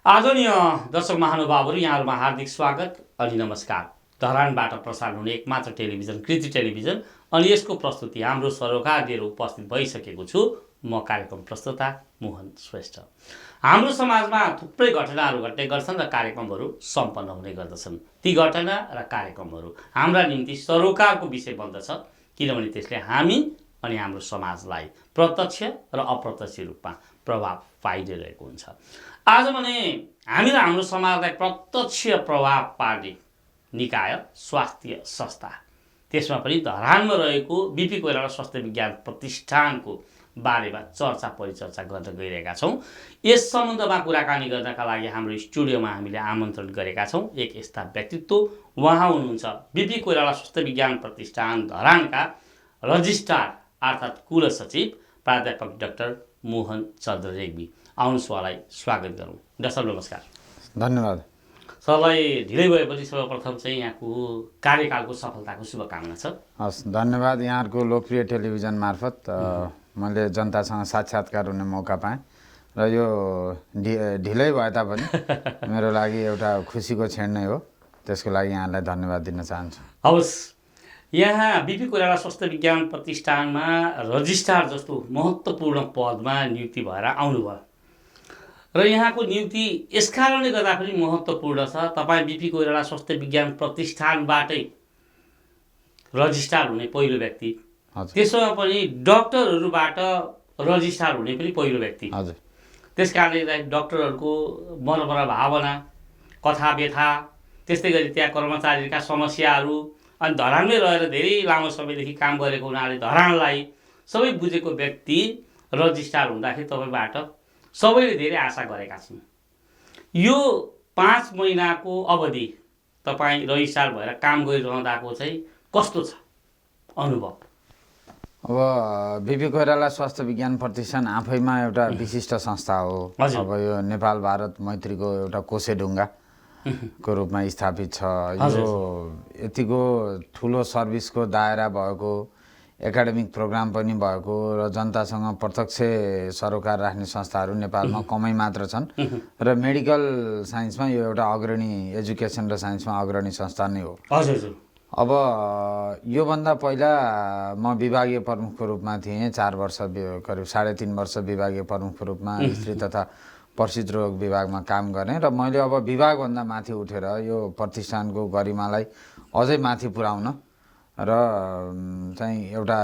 आदरणीय दर्शक महानुभावहरू, यहाँहरूमा हार्दिक स्वागत अनि नमस्कार। धरानबाट प्रसारण हुने एकमात्र टेलिभिजन कृति टेलिभिजन अनि यसको प्रस्तुति हाम्रो सरोकार लिएर उपस्थित भइसकेको छु। म कार्यक्रम प्रस्तुता मोहन श्रेष्ठ। हाम्रो समाजमा थुप्रै घटनाहरू घट्ने गर्छन् र कार्यक्रमहरू सम्पन्न हुने गर्दछन्। ती घटना र कार्यक्रमहरू हाम्रा निम्ति सरोकारको विषय बन्दछ, किनभने त्यसले हामी अनि हाम्रो समाजलाई प्रत्यक्ष र अप्रत्यक्ष रूपमा प्रभाव पारिरहेको हुन्छ। आज भने हामी र हाम्रो समाजलाई प्रत्यक्ष प्रभाव पार्ने निकाय स्वास्थ्य संस्था, त्यसमा पनि धरानमा रहेको बीपी कोइराला स्वास्थ्य विज्ञान प्रतिष्ठानको बारेमा चर्चा परिचर्चा गर्न गइरहेका छौँ। यस सम्बन्धमा कुराकानी गर्नका लागि हाम्रो स्टुडियोमा हामीले आमन्त्रण गरेका छौँ एक यस्ता व्यक्तित्व। उहाँ हुनुहुन्छ बीपी कोइराला स्वास्थ्य विज्ञान प्रतिष्ठान धरानका रजिस्ट्रार अर्थात् कुलसचिव प्राध्यापक डाक्टर मोहन चन्द्र रेग्मी। आउनुहोस्, उहाँलाई स्वागत गरौँ। डाक्टर नमस्कार। धन्यवाद। सरलाई ढिलै भए पनि सर्वप्रथम चाहिँ यहाँको कार्यकालको सफलताको शुभकामना छ। हस्, धन्यवाद। यहाँहरूको लोकप्रिय टेलिभिजन मार्फत मैले जनतासँग साक्षात्कार हुने मौका पाएँ र यो ढिलै भए तापनि मेरो लागि एउटा खुसीको क्षण नै हो। त्यसको लागि यहाँलाई धन्यवाद दिन चाहन्छु। हवस्, यहाँ बीपी कोइराला स्वास्थ्य विज्ञान प्रतिष्ठानमा रजिस्ट्रार जस्तो महत्त्वपूर्ण पदमा नियुक्ति भएर आउनुभयो र यहाँको नियुक्ति यस कारणले गर्दा पनि महत्त्वपूर्ण छ। तपाईँ बीपी कोइराला स्वास्थ्य विज्ञान प्रतिष्ठानबाटै रजिस्ट्रार हुने पहिलो व्यक्ति, त्यसमा पनि डाक्टरहरूबाट रजिस्ट्रार हुने पनि पहिलो व्यक्ति। हजुर। त्यस कारणले डाक्टरहरूको मनोबल भावना, कथा व्यथा, त्यस्तै गरी त्यहाँ कर्मचारीका समस्याहरू अनि धरानमै रहेर धेरै लामो समयदेखि काम गरेको हुनाले धरानलाई सबै बुझेको व्यक्ति रजिस्ट्रार हुँदाखेरि तपाईँबाट सबैले धेरै आशा गरेका छन्। यो 5 महिनाको अवधि तपाईँ रजिस्ट्रार भएर काम गरिरहँदाको चाहिँ कस्तो छ अनुभव? अब बीपी कोइराला स्वास्थ्य विज्ञान प्रतिष्ठान आफैमा एउटा विशिष्ट संस्था हो। अब यो नेपाल भारत मैत्रीको एउटा कोसेढुङ्गा को रूपमा स्थापित छ। यो यतिको ठुलो सर्भिसको दायरा भएको, एकाडेमिक प्रोग्राम पनि भएको र जनतासँग प्रत्यक्ष सरोकार राख्ने संस्थाहरू नेपालमा कमै मात्र छन् र मेडिकल साइन्समा यो एउटा अग्रणी, एजुकेसन र साइन्समा अग्रणी संस्था नै हो। अब योभन्दा पहिला म विभागीय प्रमुखको रूपमा थिएँ। 4 वर्ष, करिब 3.5 वर्ष विभागीय प्रमुखको रूपमा स्त्री तथा प्रसिद्ध रोग विभागमा काम गरेँ र मैले अब विभागभन्दा माथि उठेर यो प्रतिष्ठानको गरिमालाई अझै माथि पुर्याउन र चाहिँ एउटा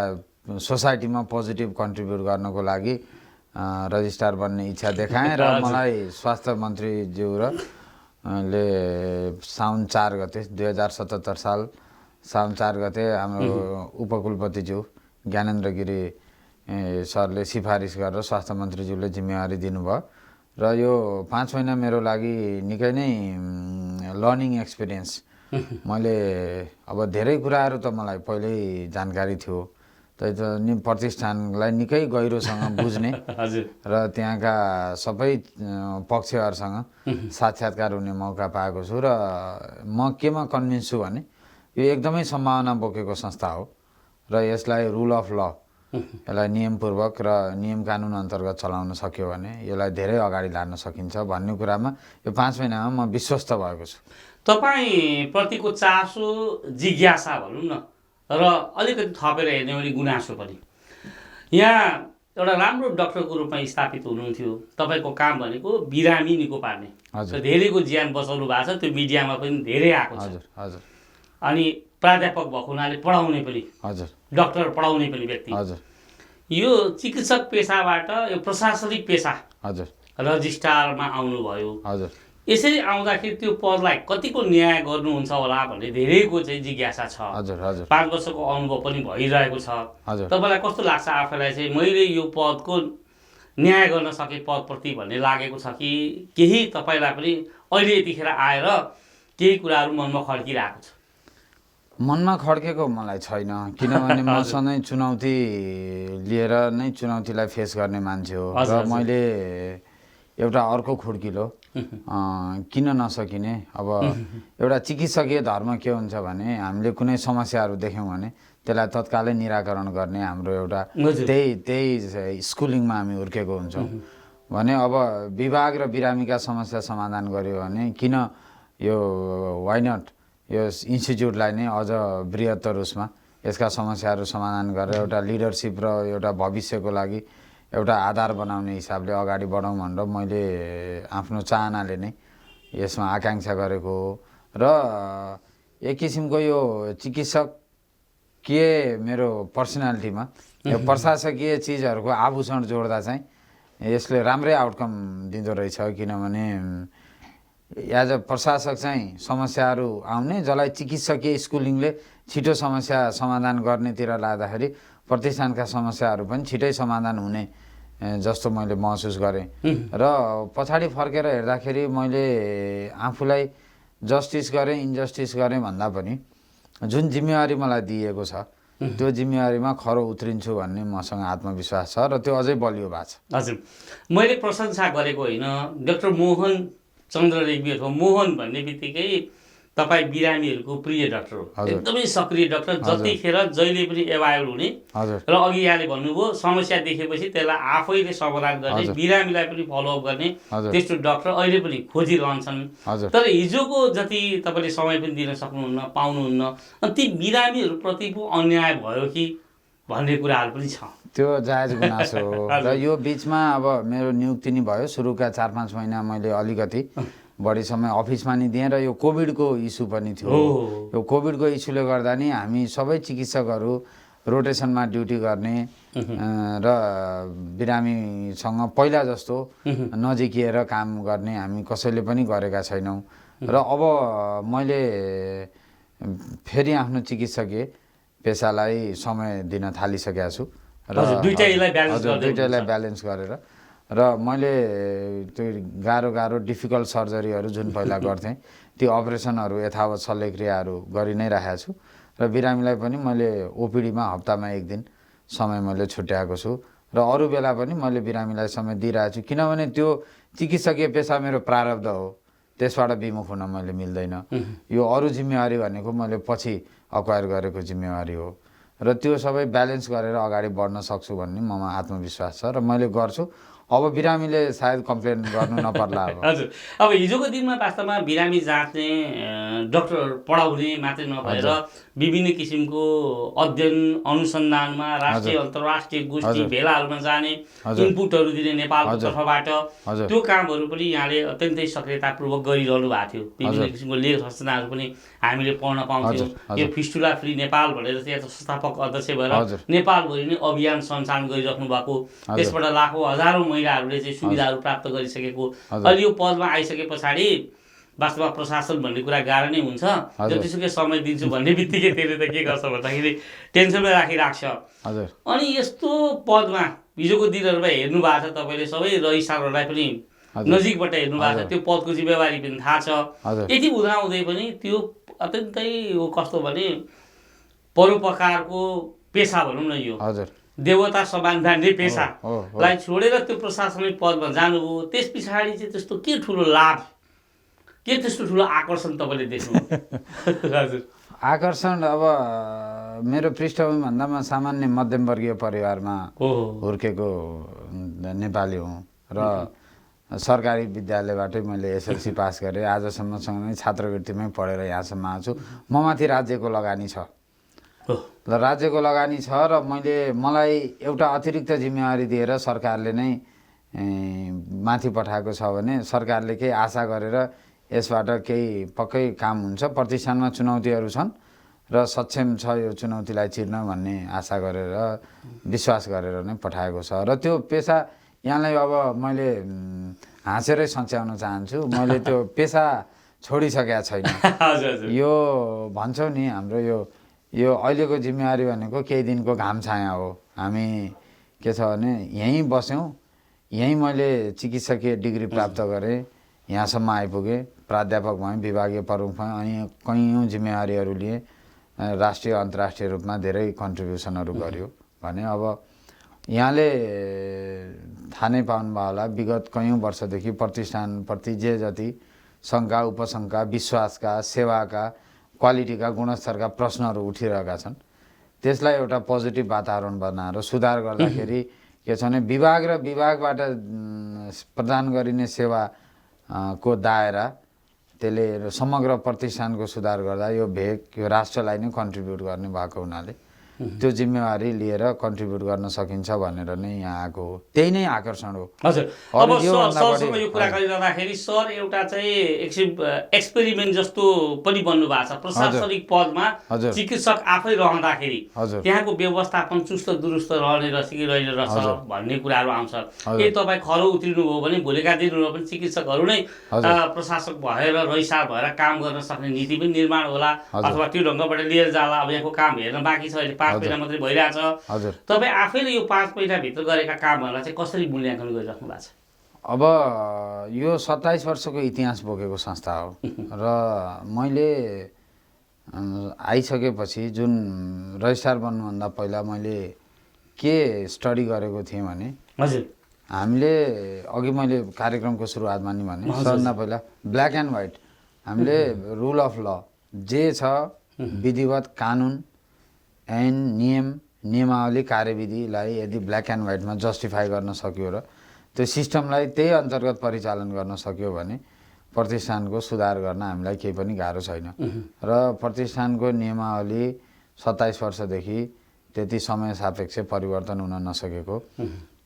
सोसाइटीमा पोजिटिभ कन्ट्रिब्युट गर्नको लागि रजिस्ट्रार बन्ने इच्छा देखाएँ र मलाई स्वास्थ्य मन्त्रीज्यू र ले साउन 4 गते 2077 साल साउन 4 गते हाम्रो उपकुलपतिज्यू ज्ञानेन्द्र गिरी सरले सिफारिस गरेर स्वास्थ्य मन्त्रीज्यूले जिम्मेवारी दिनुभयो र यो 5 महिना मेरो लागि निकै नै लर्निङ एक्सपिरियन्स। मैले अब धेरै कुराहरू त मलाई पहिल्यै जानकारी थियो, नि प्रतिष्ठानलाई निकै गहिरोसँग बुझ्ने र त्यहाँका सबै पक्षहरूसँग साक्षात्कार हुने मौका पाएको छु र म केमा कन्भिन्स छु भने यो एकदमै सम्भावना बोकेको संस्था हो र यसलाई रुल अफ ल, यसलाई नियमपूर्वक र नियम कानुन अन्तर्गत चलाउन सक्यो भने यसलाई धेरै अगाडि लान सकिन्छ भन्ने कुरामा यो 5 महिनामा म विश्वस्त भएको छु। तपाईँ प्रतिको चासो, जिज्ञासा भनौँ न, र अलिकति थपेर हेर्ने भने गुनासो पनि। यहाँ एउटा राम्रो डाक्टरको रूपमा स्थापित हुनुहुन्थ्यो। तपाईँको काम भनेको बिरामी निको पार्ने, धेरैको ज्यान बचाउनु भएको छ। त्यो मिडियामा पनि धेरै आएको छ। हजुर। अनि प्राध्यापक भएको हुनाले पढाउने पनि, हजुर, डाक्टर पढाउने पनि व्यक्ति। हजुर। यो चिकित्सक पेसाबाट यो प्रशासनिक पेसा, हजुर, रजिस्ट्रारमा आउनुभयो। हजुर। यसरी आउँदाखेरि त्यो पदलाई कतिको न्याय गर्नुहुन्छ होला भन्ने धेरैको चाहिँ जिज्ञासा छ। हजुर, हजुर। 5 वर्षको अनुभव पनि भइरहेको छ। तपाईँलाई कस्तो लाग्छ आफैलाई चाहिँ मैले यो पदको न्याय गर्न सके पदप्रति भन्ने लागेको छ कि केही तपाईँलाई पनि अहिले यतिखेर आएर केही कुराहरू मनमा खड्किरहेको छ? मनमा खड्केको मलाई छैन, किनभने म सधैँ चुनौती लिएर नै चुनौतीलाई फेस गर्ने मान्छे हो र मैले एउटा अर्को खुड्किलो किन नसकिने। अब एउटा चिकित्सकीय धर्म के हुन्छ भने हामीले कुनै समस्याहरू देख्यौँ भने त्यसलाई तत्कालै निराकरण गर्ने हाम्रो एउटा त्यही स्कुलिङमा हामी हुर्केको हुन्छौँ। भने अब विभाग र बिरामीका समस्या समाधान गर्यो भने किन यो वाइ नट यो इन्स्टिच्युटलाई नै अझ बृहत्तर उसमा यसका समस्याहरू समाधान गरेर एउटा लिडरसिप र एउटा भविष्यको लागि एउटा आधार बनाउने हिसाबले अगाडि बढाउँ भनेर मैले आफ्नो चाहनाले नै यसमा आकाङ्क्षा गरेको हो। र एक किसिमको यो चिकित्सकीय मेरो पर्सनालिटीमा यो प्रशासकीय चिजहरूको आभूषण जोड्दा चाहिँ यसले राम्रै आउटकम दिँदो रहेछ। किनभने एज अ प्रशासक चाहिँ समस्याहरू आउने जसलाई चिकित्सकीय स्कुलिङले छिटो समस्या समाधान गर्नेतिर लाग्दाखेरि प्रतिष्ठानका समस्याहरू पनि छिटै समाधान हुने जस्तो मैले महसुस गरेँ। र पछाडि फर्केर हेर्दाखेरि मैले आफूलाई जस्टिस गरेँ इन्जस्टिस गरेँ भन्दा पनि जुन जिम्मेवारी मलाई दिएको छ त्यो जिम्मेवारीमा खरो उत्रिन्छु भन्ने मसँग आत्मविश्वास छ र त्यो अझै बलियो भएको छ। हजुर, मैले प्रशंसा गरेको होइन, डाक्टर मोहन चन्द्र रेग्मी अथवा मोहन भन्ने बित्तिकै तपाईँ बिरामीहरूको प्रिय डाक्टर हो, एकदमै सक्रिय डाक्टर, जतिखेर जहिले पनि एभाइलेबल हुने। र अघि यहाँले भन्नुभयो समस्या देखेपछि त्यसलाई आफैले समाधान गर्ने, बिरामीलाई पनि फलोअप गर्ने त्यस्तो डाक्टर अहिले पनि खोजिरहन्छन्। तर हिजोको जति तपाईँले समय पनि दिन सक्नुहुन्न, पाउनुहुन्न, अनि ती बिरामीहरूप्रति पो अन्याय भयो कि भन्ने कुराहरू पनि छ। त्यो जायज गुनासो हो। र यो बिचमा अब मेरो नियुक्ति नि भयो, सुरुका 4-5 महिना मैले अलिकति बढी समय अफिसमा नि दिएँ र यो कोभिडको इस्यु पनि थियो। यो कोभिडको इस्युले गर्दा नि हामी सबै चिकित्सकहरू रोटेसनमा ड्युटी गर्ने र बिरामीसँग पहिला जस्तो नजिकिएर काम गर्ने हामी कसैले पनि गरेका छैनौँ। र अब मैले फेरि आफ्नो चिकित्सकीय पेसालाई समय दिन थालिसकेको छु र दुईटैलाई ब्यालेन्स गरेर र मैले त्यो गाह्रो डिफिकल्ट सर्जरीहरू जुन पहिला गर्थेँ त्यो अपरेसनहरू यथावत शल्यक्रियाहरू गरि नै राखेको छु र बिरामीलाई पनि मैले ओपिडीमा हप्तामा 1 दिन समय मैले छुट्याएको छु र अरू बेला पनि मैले बिरामीलाई समय दिइरहेको छु। किनभने त्यो चिकित्सकीय पेसा मेरो प्रारब्ध हो, त्यसबाट विमुख हुन मैले मिल्दैन। यो अरू जिम्मेवारी भनेको मैले पछि अक्वायर गरेको जिम्मेवारी हो र त्यो सबै ब्यालेन्स गरेर अगाडि बढ्न सक्छु भन्ने ममा आत्मविश्वास छ र मैले गर्छु। अब बिरामीले सायद कम्प्लेन गर्नु नपर्ला। हजुर, अब हिजोको दिनमा वास्तवमा बिरामी जाँच्ने डाक्टर पढाउने मात्रै नभएर विभिन्न किसिमको अध्ययन अनुसन्धानमा राष्ट्रिय अन्तर्राष्ट्रिय गोष्ठी भेलाहरूमा जाने, इनपुटहरू दिने नेपालको तर्फबाट त्यो कामहरू पनि यहाँले अत्यन्तै सक्रियतापूर्वक गरिरहनु भएको थियो। विभिन्न किसिमको लेख रचनाहरू पनि हामीले पढ्न पाउँथ्यौँ। यो फिस्टुला फ्री नेपाल भनेर चाहिँ संस्थापक अध्यक्ष भएर नेपालभरि नै अभियान सञ्चालन गरिराख्नु भएको, त्यसबाट लाखौँ हजारौँ महिलाहरूले चाहिँ सुविधाहरू प्राप्त गरिसकेको। अहिले यो पदमा आइसके पछाडि वास्तवमा प्रशासन भन्ने कुरा गाह्रो नै हुन्छ। जतिसुकै समय दिन्छु भन्ने बित्तिकै त्यसले त के गर्छ भन्दाखेरि टेन्सनमै राखिराख्छ। अनि यस्तो पदमा हिजोको दिनहरूमा हेर्नु भएको छ, तपाईँले सबै रहिसाहरूलाई पनि नजिकबाट हेर्नु भएको छ, त्यो पदको जिम्मेवारी पनि थाहा छ। यति हुँदाहुँदै पनि त्यो अत्यन्तै कस्तो भने परोपकारको पेसा भनौँ न, यो देवता समान जान्ने पेसालाई छोडेर त्यो प्रशासनिक पदमा जानुभयो। त्यस पछाडि चाहिँ त्यस्तो के ठुलो लाभ, के त्यस्तो ठुलो आकर्षण तपाईँले देख्नु? हजुर, आकर्षण अब मेरो पृष्ठभूमि भन्दामा सामान्य मध्यमवर्गीय परिवारमा हुर्केको नेपाली हुँ र सरकारी विद्यालयबाटै मैले एसएलसी पास गरेँ। आजसम्मसँग नै छात्रवृत्तिमै पढेर यहाँसम्म आएको छु। ममाथि राज्यको लगानी छ र राज्यको लगानी छ र मलाई एउटा अतिरिक्त जिम्मेवारी दिएर सरकारले नै माथि पठाएको छ भने सरकारले केही आशा गरेर यसबाट केही पक्कै काम हुन्छ, प्रतिष्ठानमा चुनौतीहरू छन् र सक्षम छ यो चुनौतीलाई चिर्न भन्ने आशा गरेर विश्वास गरेर नै पठाएको छ। र त्यो पेसा यहाँलाई अब मैले हाँसेरै सच्याउन चाहन्छु, मैले त्यो पेसा छोडिसकेका छैन। यो भन्छौँ नि, हाम्रो यो अहिलेको जिम्मेवारी भनेको केही दिनको घाम छाया हो। हामी के छ भने यहीँ बस्यौँ, यहीँ मैले चिकित्सकीय डिग्री प्राप्त गरेँ, यहाँसम्म आइपुगेँ, प्राध्यापक भएँ, विभागीय प्रमुख भएँ, अनि कैयौँ जिम्मेवारीहरू लिए, राष्ट्रिय अन्तर्राष्ट्रिय रूपमा धेरै कन्ट्रिब्युसनहरू गर्यो भने अब यहाँले थाहा नै पाउनुभयो होला, विगत कैयौँ वर्षदेखि प्रतिष्ठानप्रति जे जति शङ्का उपशङ्का विश्वासका सेवाका क्वालिटीका गुणस्तरका प्रश्नहरू उठिरहेका छन्, त्यसलाई एउटा पोजिटिभ वातावरण बनाएर सुधार गर्दाखेरि के छ भने विभाग र विभागबाट प्रदान गरिने सेवा को दायरा त्यसले समग्र प्रतिष्ठानको सुधार गर्दा यो भेग यो राष्ट्रलाई नै कन्ट्रिब्युट गर्ने भएको हुनाले त्यो जिम्मेवारी लिएर कन्ट्रिब्युट गर्न सकिन्छ भनेर नै यहाँ आएको हो। त्यही नै आकर्षण हो। हजुर, अब सरसँग यो कुरा गरिरहँदाखेरि सर एउटा चाहिँ एक्सपेरिमेन्ट जस्तो पनि बन्नु भएको छ। प्रशासनिक पदमा चिकित्सक आफै रहँदाखेरि त्यहाँको व्यवस्थापन चुस्त दुरुस्त रहने रहेछ कि रहेन रहेछ भन्ने कुराहरू आउँछ। यदि तपाईँ खरो उत्रिनुभयो भने भोलिका दिनहरूमा पनि चिकित्सकहरू नै प्रशासक भएर रहिसार भएर काम गर्न सक्ने नीति पनि निर्माण होला, अथवा त्यो ढङ्गबाट लिएर जाला। अब यहाँको काम हेर्न बाँकी छ, अहिले 5 महिना मात्रै भइरहेछ। तपाईँ आफैले यो 5 महिनाभित्र गरेका कामहरूलाई चाहिँ कसरी मूल्याङ्कन गरिराख्नु भएको छ? अब यो 27 वर्षको इतिहास बोकेको संस्था हो र मैले आइसकेपछि जुन रजिस्ट्रार बन्नुभन्दा पहिला मैले के स्टडी गरेको थिएँ भने हजुर हामीले अघि मैले कार्यक्रमको सुरुवातमा नि भने सबभन्दा पहिला ब्ल्याक एन्ड व्हाइट हामीले रुल अफ ल जे छ विधिवत कानुन ऐन नियमावली कार्यविधिलाई यदि ब्ल्याक एन्ड व्हाइटमा जस्टिफाई गर्न सक्यो र त्यो सिस्टमलाई त्यही अन्तर्गत परिचालन गर्न सक्यो भने प्रतिष्ठानको सुधार गर्न हामीलाई केही पनि गाह्रो छैन। र प्रतिष्ठानको नियमावली 27 वर्षदेखि त्यति समय सापेक्ष परिवर्तन हुन नसकेको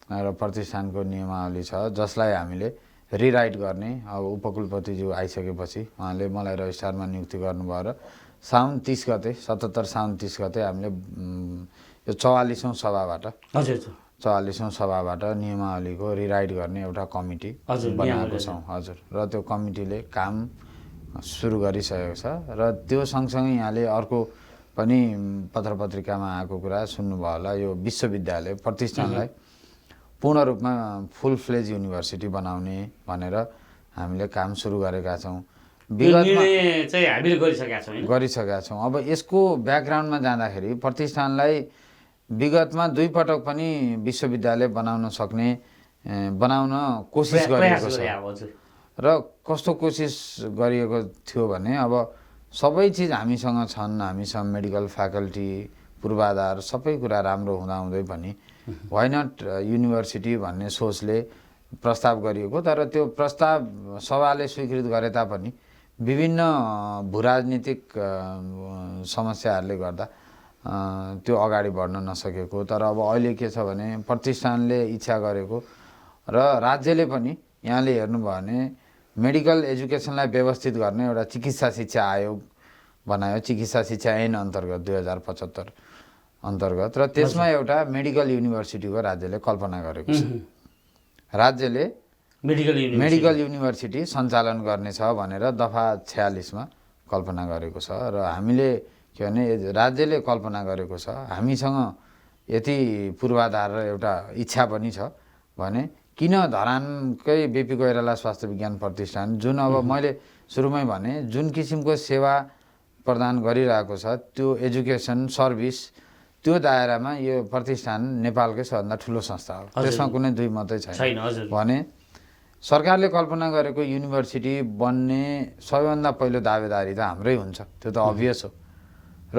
र प्रतिष्ठानको नियमावली छ जसलाई हामीले रिराइट गर्ने। अब उपकुलपतिज्यू आइसकेपछि उहाँले मलाई रजिस्ट्रारमा नियुक्ति गर्नुभयो र साउन 30 गते 77 साउन 30 गते हामीले यो 44औं सभाबाट 44औं सभाबाट नियमावलीको रिराइट गर्ने एउटा कमिटी बनाएको छौँ। हजुर, र त्यो कमिटीले काम सुरु गरिसकेको छ र त्यो सँगसँगै यहाँले अर्को पनि पत्रपत्रिकामा आएको कुरा सुन्नुभयो होला, यो विश्वविद्यालय प्रतिष्ठानलाई पूर्ण रूपमा फुल फ्लेज युनिभर्सिटी बनाउने भनेर हामीले काम सुरु गरेका छौँ। विगतमा चाहिँ हामीले गरिसकेका छौँ। अब यसको ब्याकग्राउन्डमा जाँदाखेरि प्रतिष्ठानलाई विगतमा 2 पटक पनि विश्वविद्यालय बनाउन कोसिस गरिएको छ र कस्तो कोसिस गरिएको थियो भने अब सबै चिज हामीसँग छन्, हामीसँग मेडिकल फ्याकल्टी पूर्वाधार सबै कुरा राम्रो हुँदाहुँदै पनि वाइ नट युनिभर्सिटी भन्ने सोचले प्रस्ताव गरिएको। तर त्यो प्रस्ताव सभाले स्वीकृत गरे तापनि विभिन्न भूराजनीतिक समस्याहरूले गर्दा त्यो अगाडि बढ्न नसकेको। तर अब अहिले के छ भने प्रतिष्ठानले इच्छा गरेको र राज्यले पनि यहाँले हेर्नुभयो भने मेडिकल एजुकेसनलाई व्यवस्थित गर्ने एउटा चिकित्सा शिक्षा आयोग बनायो, चिकित्सा शिक्षा ऐन अन्तर्गत 2075 अन्तर्गत, र त्यसमा एउटा मेडिकल युनिभर्सिटीको राज्यले कल्पना गरेको छ। राज्यले मेडिकल युनिभर्सिटी सञ्चालन गर्नेछ भनेर दफा 46 मा कल्पना गरेको छ र हामीले के भने राज्यले कल्पना गरेको छ, हामीसँग यति पूर्वाधार र एउटा इच्छा पनि छ भने किन धरानकै बीपी कोइराला स्वास्थ्य विज्ञान प्रतिष्ठान जुन अब मैले सुरुमै भने जुन किसिमको सेवा प्रदान गरिरहेको छ त्यो एजुकेसन सर्भिस त्यो दायरामा यो प्रतिष्ठान नेपालकै सबभन्दा ठुलो संस्था हो, त्यसमा कुनै दुई मतै छैन भने सरकारले कल्पना गरेको युनिभर्सिटी बन्ने सबैभन्दा पहिलो दावेदारी त हाम्रै हुन्छ, त्यो त अभियस हो। र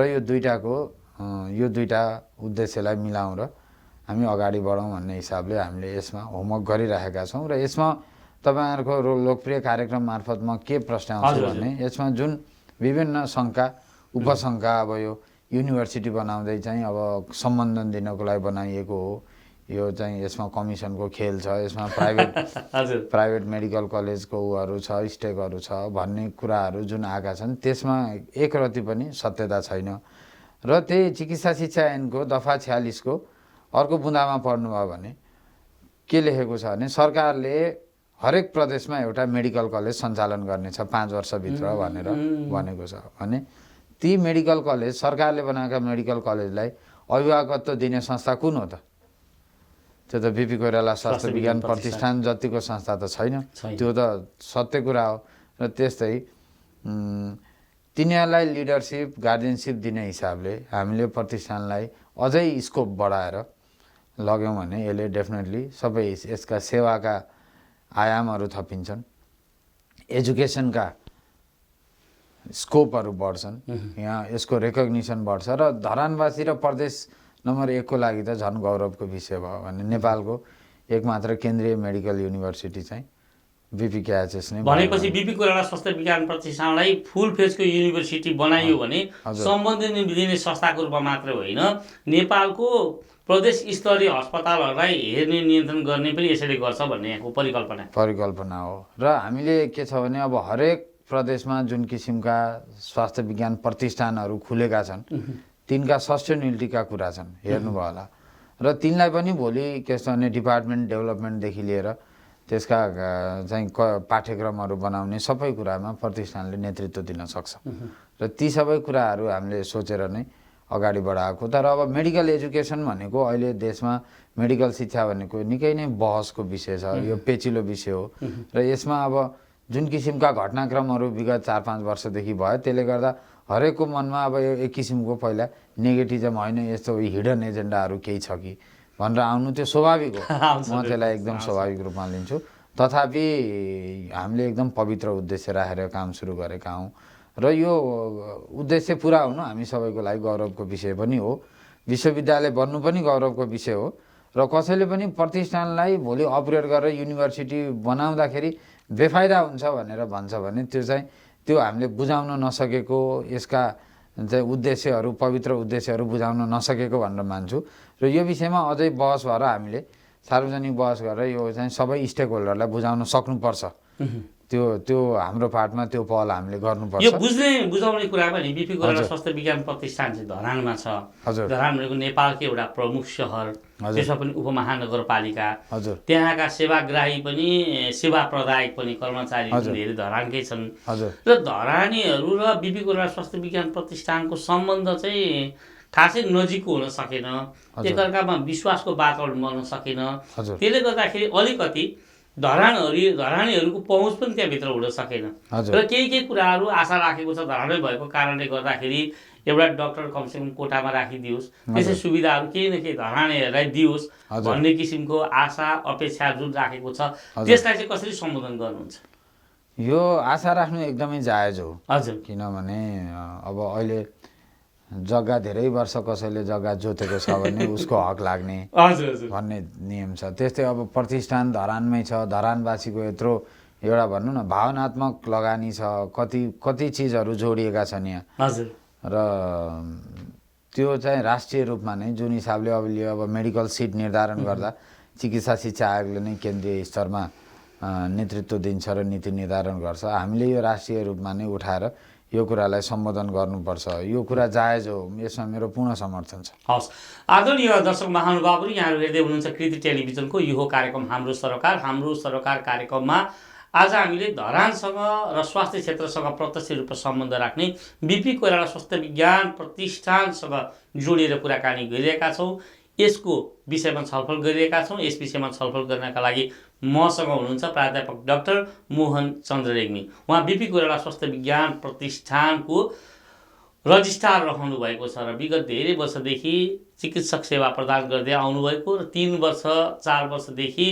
यो दुईटा उद्देश्यलाई मिलाउँ र हामी अगाडि बढौँ भन्ने हिसाबले हामीले यसमा होमवर्क गरिरहेका छौँ। र यसमा तपाईँहरूको लोकप्रिय कार्यक्रम मार्फत म के प्रश्न आउँछु भने यसमा जुन विभिन्न शङ्का उपशङ्का अब यो युनिभर्सिटी बनाउँदै चाहिँ अब सम्बन्धन दिनको लागि बनाइएको हो, यो चाहिँ यसमा कमिसनको खेल छ, यसमा प्राइभेट मेडिकल कलेजको उहरू छ, स्टेकहरू छ भन्ने कुराहरू जुन आएका छन् त्यसमा एक रति पनि सत्यता छैन। र त्यही चिकित्सा शिक्षा ऐनको दफा 46 को अर्को बुँदामा पढ्नुभयो भने के लेखेको छ भने सरकारले हरेक प्रदेशमा एउटा मेडिकल कलेज सञ्चालन गर्नेछ 5 वर्षभित्र भनेर भनेको छ। भने ती मेडिकल कलेज सरकारले बनाएका मेडिकल कलेजलाई अभिभावकत्व दिने संस्था कुन हो त? त्यो त बीपी कोइराला स्वास्थ्य विज्ञान प्रतिष्ठान जतिको संस्था त छैन, त्यो त सत्य कुरा हो। र त्यस्तै तिनीहरूलाई लिडरसिप गार्जियनसिप दिने हिसाबले हामीले प्रतिष्ठानलाई अझै स्कोप बढाएर लग्यौँ भने यसले डेफिनेटली सबै यसका सेवाका आयामहरू थपिन्छन्, एजुकेसनका स्कोपहरू बढ्छन्, यहाँ यसको रेकग्निसन बढ्छ र धरानवासी र प्रदेश नम्बर 1 को लागि त झन् गौरवको विषय भयो भने नेपालको एकमात्र केन्द्रीय मेडिकल युनिभर्सिटी चाहिँ BPKHS नै भनेपछि बीपी कोइराला स्वास्थ्य विज्ञान प्रतिष्ठानलाई फुल फेजको युनिभर्सिटी बनाइयो भने सम्बन्धित दिने संस्थाको रूपमा मात्रै होइन नेपालको प्रदेश स्तरीय अस्पतालहरूलाई हेर्ने नियन्त्रण गर्ने पनि यसैले गर्छ भन्ने यहाँको परिकल्पना हो। र हामीले के छ भने अब हरेक प्रदेशमा जुन किसिमका स्वास्थ्य विज्ञान प्रतिष्ठानहरू खुलेका छन् तिनका सस्टेनेबिलिटीका कुरा छन्, हेर्नुभयो होला। र तिनलाई पनि भोलि के छ भने डिपार्टमेन्ट डेभलपमेन्टदेखि लिएर त्यसका चाहिँ पाठ्यक्रमहरू बनाउने सबै कुरामा प्रतिष्ठानले नेतृत्व दिन सक्छ र ती सबै कुराहरू हामीले सोचेर नै अगाडि बढाएको। तर अब मेडिकल एजुकेसन भनेको अहिले देशमा मेडिकल शिक्षा भनेको निकै नै बहसको विषय छ, यो पेचिलो विषय हो र यसमा अब जुन किसिमका घटनाक्रमहरू विगत 4-5 वर्षदेखि भयो त्यसले गर्दा हरेकको मनमा अब यो एक किसिमको पहिला नेगेटिभिजम होइन, यस्तो हिडन एजेन्डाहरू केही छ कि भनेर आउनु त्यो स्वाभाविक हो। म त्यसलाई एकदम स्वाभाविक रूपमा लिन्छु। तथापि हामीले एकदम पवित्र उद्देश्य राखेर काम सुरु गरेका हौँ र यो उद्देश्य पुरा हुनु हामी सबैको लागि गौरवको विषय पनि हो। विश्वविद्यालय बन्नु पनि गौरवको विषय हो र कसैले पनि प्रतिष्ठानलाई भोलि अपग्रेड गरेर युनिभर्सिटी बनाउँदाखेरि बेफाइदा हुन्छ भनेर भन्छ भने त्यो हामीले बुझाउन नसकेको, यसका चाहिँ उद्देश्यहरू पवित्र उद्देश्यहरू बुझाउन नसकेको भनेर मान्छु र यो विषयमा अझै बहस भएर हामीले सार्वजनिक बहस गरेर यो चाहिँ सबै स्टेक होल्डरलाई बुझाउन सक्नुपर्छ। त्यो हाम्रो पार्टमा त्यो पहल हामीले गर्नुपर्छ। यो बुझाउने कुरा पनि बीपी कोइराला स्वास्थ्य विज्ञान प्रतिष्ठान चाहिँ धरानमा छ। धरान भनेको नेपालकै एउटा प्रमुख सहर, त्यसमा पनि उपमहानगरपालिका, त्यहाँका सेवाग्राही पनि सेवा प्रदायक पनि कर्मचारी धेरै धरानकै छन् र धरानीहरू र बीपी कोइराला स्वास्थ्य विज्ञान प्रतिष्ठानको सम्बन्ध चाहिँ खासै नजिकको हुन सकेन, एकअर्कामा विश्वासको वातावरण बन्न सकेन। त्यसले गर्दाखेरि अलिकति धरानीहरूको पहुँच पनि त्यहाँभित्र हुन सकेन र केही कुराहरू आशा राखेको छ धरानै भएको कारणले गर्दाखेरि एउटा डक्टर कमसेकम कोटामा राखिदियोस्, त्यसै सुविधाहरू केही न केही धरानीहरूलाई दियोस् भन्ने किसिमको आशा अपेक्षा जुन राखेको छ त्यसलाई चाहिँ कसरी सम्बोधन गर्नुहुन्छ? यो आशा राख्नु एकदमै जायज हो। हजुर, किनभने अब अहिले जग्गा धेरै वर्ष कसैले जग्गा जोतेको छ भने उसको हक लाग्ने भन्ने नियम छ। त्यस्तै अब प्रतिष्ठान धरानमै छ, धरानवासीको यत्रो एउटा भनौँ न भावनात्मक लगानी छ, कति चिजहरू जोडिएका छन् यहाँ र त्यो चाहिँ राष्ट्रिय रूपमा नै जुन हिसाबले अब मेडिकल सिट निर्धारण गर्दा चिकित्सा शिक्षा आयोगले नै केन्द्रीय स्तरमा नेतृत्व दिन्छ र नीति निर्धारण गर्छ। हामीले यो राष्ट्रिय रूपमा नै उठाएर यो कुरालाई सम्बोधन गर्नुपर्छ। यो कुरा जायज हो, यसमा मेरो पूर्ण समर्थन छ। हवस्, आदरणीय दर्शक महानुभावहरू, यहाँहरू हेर्दै हुनुहुन्छ कृति टेलिभिजनको यो कार्यक्रम हाम्रो सरोकार कार्यक्रममा आज हामीले धरानसँग र स्वास्थ्य क्षेत्रसँग प्रत्यक्ष रूपमा सम्बन्ध राख्ने बीपी कोइराला स्वास्थ्य विज्ञान प्रतिष्ठानसँग जोडिएर कुराकानी गरिरहेका छौँ। यसको विषयमा छलफल गरिरहेका छौँ। यस विषयमा छलफल गर्नका लागि मसँग हुनुहुन्छ प्राध्यापक डाक्टर मोहन चन्द्र रेग्मी। उहाँ बीपी कोइराला स्वास्थ्य विज्ञान प्रतिष्ठानको रजिस्ट्रार रहनु भएको छ र विगत धेरै वर्षदेखि चिकित्सक सेवा प्रदान गर्दै आउनुभएको र 3-4 वर्षदेखि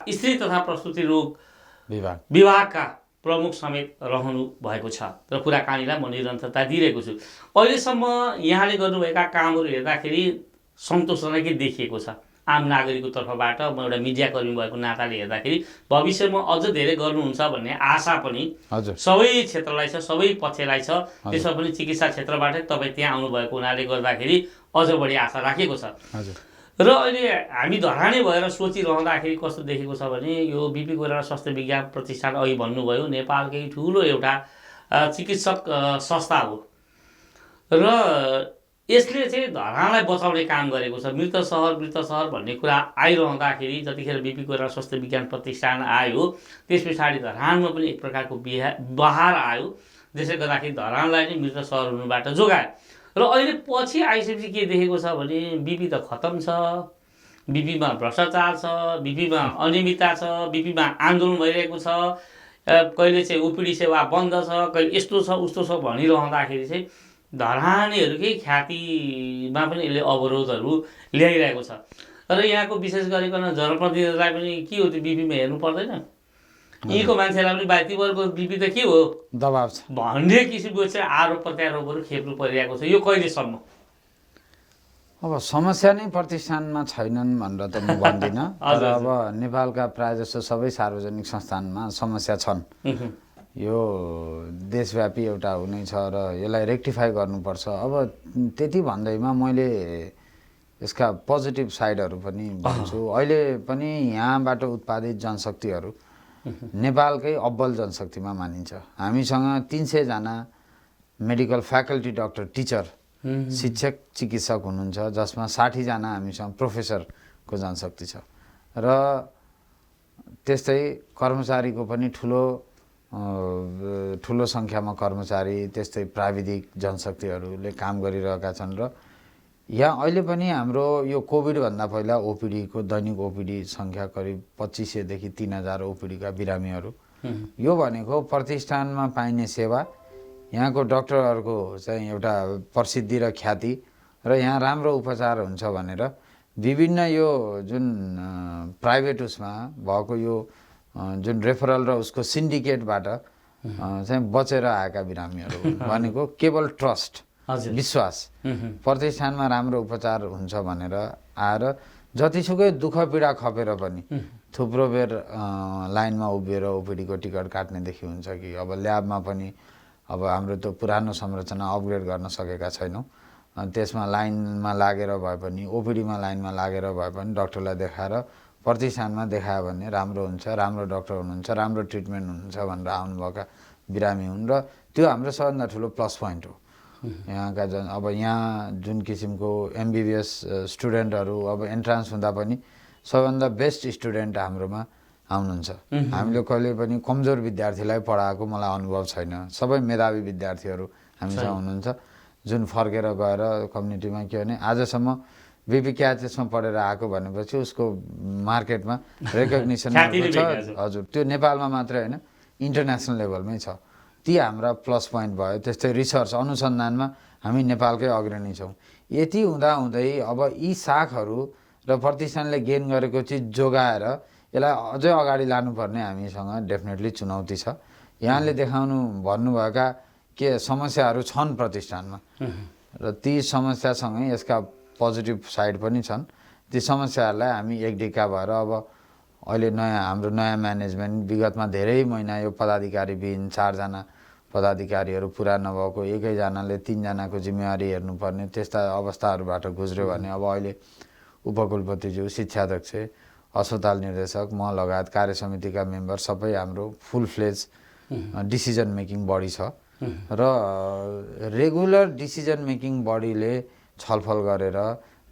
स्त्री तथा प्रसुति रोग विभागका प्रमुख समेत रहनु भएको छ र कुराकानीलाई म निरन्तरता दिइरहेको छु। अहिलेसम्म यहाँले गर्नुभएका कामहरू हेर्दाखेरि सन्तोषजनकै देखिएको छ। आम नागरिकको तर्फबाट म एउटा मिडियाकर्मी भएको नाताले हेर्दाखेरि भविष्यमा अझ धेरै गर्नुहुन्छ भन्ने आशा पनि सबै क्षेत्रलाई छ, सबै पक्षलाई छ। त्यसमा पनि चिकित्सा क्षेत्रबाटै तपाईँ त्यहाँ आउनुभएको हुनाले गर्दाखेरि अझ बढी आशा राखेको छ। र अहिले हामी धरानै भएर सोचिरहँदाखेरि कस्तो देखेको छ भने यो बीपी कोइराला स्वास्थ्य विज्ञान प्रतिष्ठान अघि भन्नुभयो नेपालकै ठुलो एउटा चिकित्सक संस्था हो र यसले चाहिँ धरानलाई बचाउने काम गरेको छ। मृत सहर भन्ने कुरा आइरहँदाखेरि जतिखेर बीपी कोइराला स्वास्थ्य विज्ञान प्रतिष्ठान आयो त्यस पछाडि धरानमा पनि एक प्रकारको बहार आयो, जसले गर्दाखेरि धरानलाई नै मृत सहर हुनुबाट जोगायो। र अहिले पछि आइसकेपछि के देखेको छ भने बीपी त खतम छ, बीपीमा भ्रष्टाचार छ, बीपीमा अनियमितता छ, बीपीमा आन्दोलन भइरहेको छ, कहिले चाहिँ ओपिडी सेवा बन्द छ, कहिले यस्तो छ उस्तो छ भनिरहँदाखेरि चाहिँ धरानीहरूकै ख्यातिमा पनि यसले अवरोधहरू ल्याइरहेको छ। र यहाँको विशेष गरिकन जनप्रतिनिधिलाई पनि के हो त्यो बीपीमा हेर्नु पर्दैन, यहीँको मान्छेलाई पनि बाइतीवरको बीपी त के हो दबाब छ भन्ने किसिमको चाहिँ आरोप प्रत्यारोपहरू खेप्नु परिरहेको छ। यो कहिलेसम्म? अब समस्या नै प्रतिष्ठानमा छैनन् भनेर त म भन्दिनँ तर अब नेपालका प्रायःजसो सबै सार्वजनिक संस्थानमा समस्या छन्। यो देशव्यापी एउटा हुने छ र यसलाई रेक्टिफाई गर्नुपर्छ। अब त्यति भन्दैमा मैले यसका पोजिटिभ साइडहरू पनि भन्छु। अहिले पनि यहाँबाट उत्पादित जनशक्तिहरू नेपालकै अब्बल जनशक्तिमा मानिन्छ। हामीसँग 300 जना मेडिकल फ्याकल्टी डाक्टर टिचर शिक्षक चिकित्सक हुनुहुन्छ, जसमा 60 जना हामीसँग प्रोफेसरको जनशक्ति छ र त्यस्तै कर्मचारीको पनि ठुलो सङ्ख्यामा कर्मचारी, त्यस्तै प्राविधिक जनशक्तिहरूले काम गरिरहेका छन्। र यहाँ अहिले पनि हाम्रो यो कोभिडभन्दा पहिला ओपिडीको दैनिक ओपिडी सङ्ख्या करिब 2500 देखि 3000 ओपिडीका बिरामीहरू। यो भनेको प्रतिष्ठानमा पाइने सेवा, यहाँको डाक्टरहरूको चाहिँ एउटा प्रसिद्धि र ख्याति र यहाँ राम्रो उपचार हुन्छ भनेर विभिन्न यो जुन प्राइभेट उसमा भएको यो जुन रेफरल र उसको सिन्डिकेटबाट चाहिँ बचेर आएका बिरामीहरू भनेको केवल ट्रस्ट, विश्वास, प्रतिष्ठानमा राम्रो उपचार हुन्छ भनेर आएर जतिसुकै दुःख पीडा खपेर पनि थुप्रो बेर लाइनमा उभिएर ओपिडीको टिकट काट्नेदेखि हुन्छ कि अब ल्याबमा पनि अब हाम्रो त पुरानो संरचना अपग्रेड गर्न सकेका छैनौँ। त्यसमा लाइनमा लागेर भए पनि, ओपिडीमा लाइनमा लागेर भए पनि डाक्टरलाई देखाएर प्रतिष्ठानमा देखायो भने राम्रो हुन्छ, राम्रो डाक्टर हुनुहुन्छ, राम्रो ट्रिटमेन्ट हुनुहुन्छ भनेर आउनुभएका बिरामी हुन् र त्यो हाम्रो सबभन्दा ठुलो प्लस पोइन्ट हो। यहाँका अब यहाँ जुन किसिमको MBBS स्टुडेन्टहरू अब एन्ट्रान्स हुँदा पनि सबभन्दा बेस्ट स्टुडेन्ट हाम्रोमा आउनुहुन्छ। हामीले कहिले पनि कमजोर विद्यार्थीलाई पढाएको मलाई अनुभव छैन। सबै मेधावी विद्यार्थीहरू हामीसँग हुनुहुन्छ, जुन फर्केर गएर कम्युनिटीमा के भने आजसम्म BPKHSमा पढेर आएको भनेपछि उसको मार्केटमा रेकग्निसन छ। हजुर, त्यो नेपालमा मात्रै होइन, इन्टरनेसनल लेभलमै छ। ती हाम्रा प्लस पोइन्ट भयो। त्यस्तै रिसर्च अनुसन्धानमा हामी नेपालकै अग्रणी छौँ। यति हुँदाहुँदै अब यी शाखहरू र प्रतिष्ठानले गेन गरेको चिज जोगाएर यसलाई अझै अगाडि लानुपर्ने हामीसँग डेफिनेटली चुनौती छ। यहाँले भन्नुभएका के समस्याहरू छन् प्रतिष्ठानमा र ती समस्यासँगै यसका पोजिटिभ साइड पनि छन्। ती समस्याहरूलाई हामी एकडिका भएर अब अहिले हाम्रो नयाँ म्यानेजमेन्ट विगतमा धेरै महिना यो पदाधिकारीविहीन 4 जना पदाधिकारीहरू पुरा नभएको, एकैजनाले 3 जनाको जिम्मेवारी हेर्नुपर्ने त्यस्ता अवस्थाहरूबाट गुज्र्यो भने अब अहिले उपकुलपतिज्यू, शिक्षाध्यक्ष, अस्पताल निर्देशक, म लगायत कार्य समितिका मेम्बर सबै हाम्रो फुल फ्लेज डिसिजन मेकिङ बडी छ र रेगुलर डिसिजन मेकिङ बडीले छलफल गरेर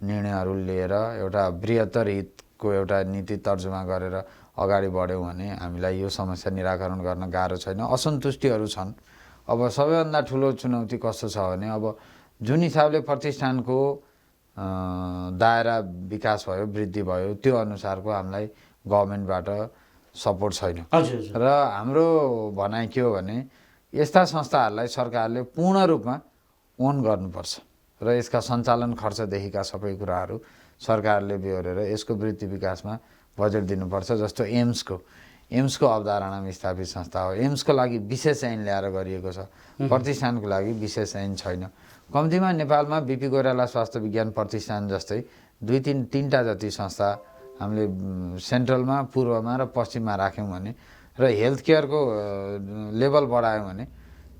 निर्णयहरू लिएर एउटा बृहत्तर हितको एउटा नीति तर्जुमा गरेर अगाडि बढ्यौँ भने हामीलाई यो समस्या निराकरण गर्न गाह्रो छैन। असन्तुष्टिहरू छन्। अब सबैभन्दा ठुलो चुनौती कस्तो छ भने अब जुन हिसाबले प्रतिष्ठानको दायरा विकास भयो, वृद्धि भयो, त्यो अनुसारको हामीलाई गभर्मेन्टबाट सपोर्ट छैन। र हाम्रो भनाइ के हो भने यस्ता संस्थाहरूलाई सरकारले पूर्ण रूपमा ओन गर्नुपर्छ र यसका सञ्चालन खर्चदेखिका सबै कुराहरू सरकारले बेहोरेर यसको वृद्धि विकासमा बजेट दिनुपर्छ। जस्तो एम्सको अवधारणामा स्थापित संस्था हो। एम्सको लागि विशेष ऐन ल्याएर गरिएको छ, प्रतिष्ठानको लागि विशेष ऐन छैन। कम्तीमा नेपालमा BP कोइराला स्वास्थ्य विज्ञान प्रतिष्ठान जस्तै 2-3टा जति संस्था हामीले सेन्ट्रलमा, पूर्वमा र पश्चिममा राख्यौँ भने र हेल्थ केयरको लेभल बढायौँ भने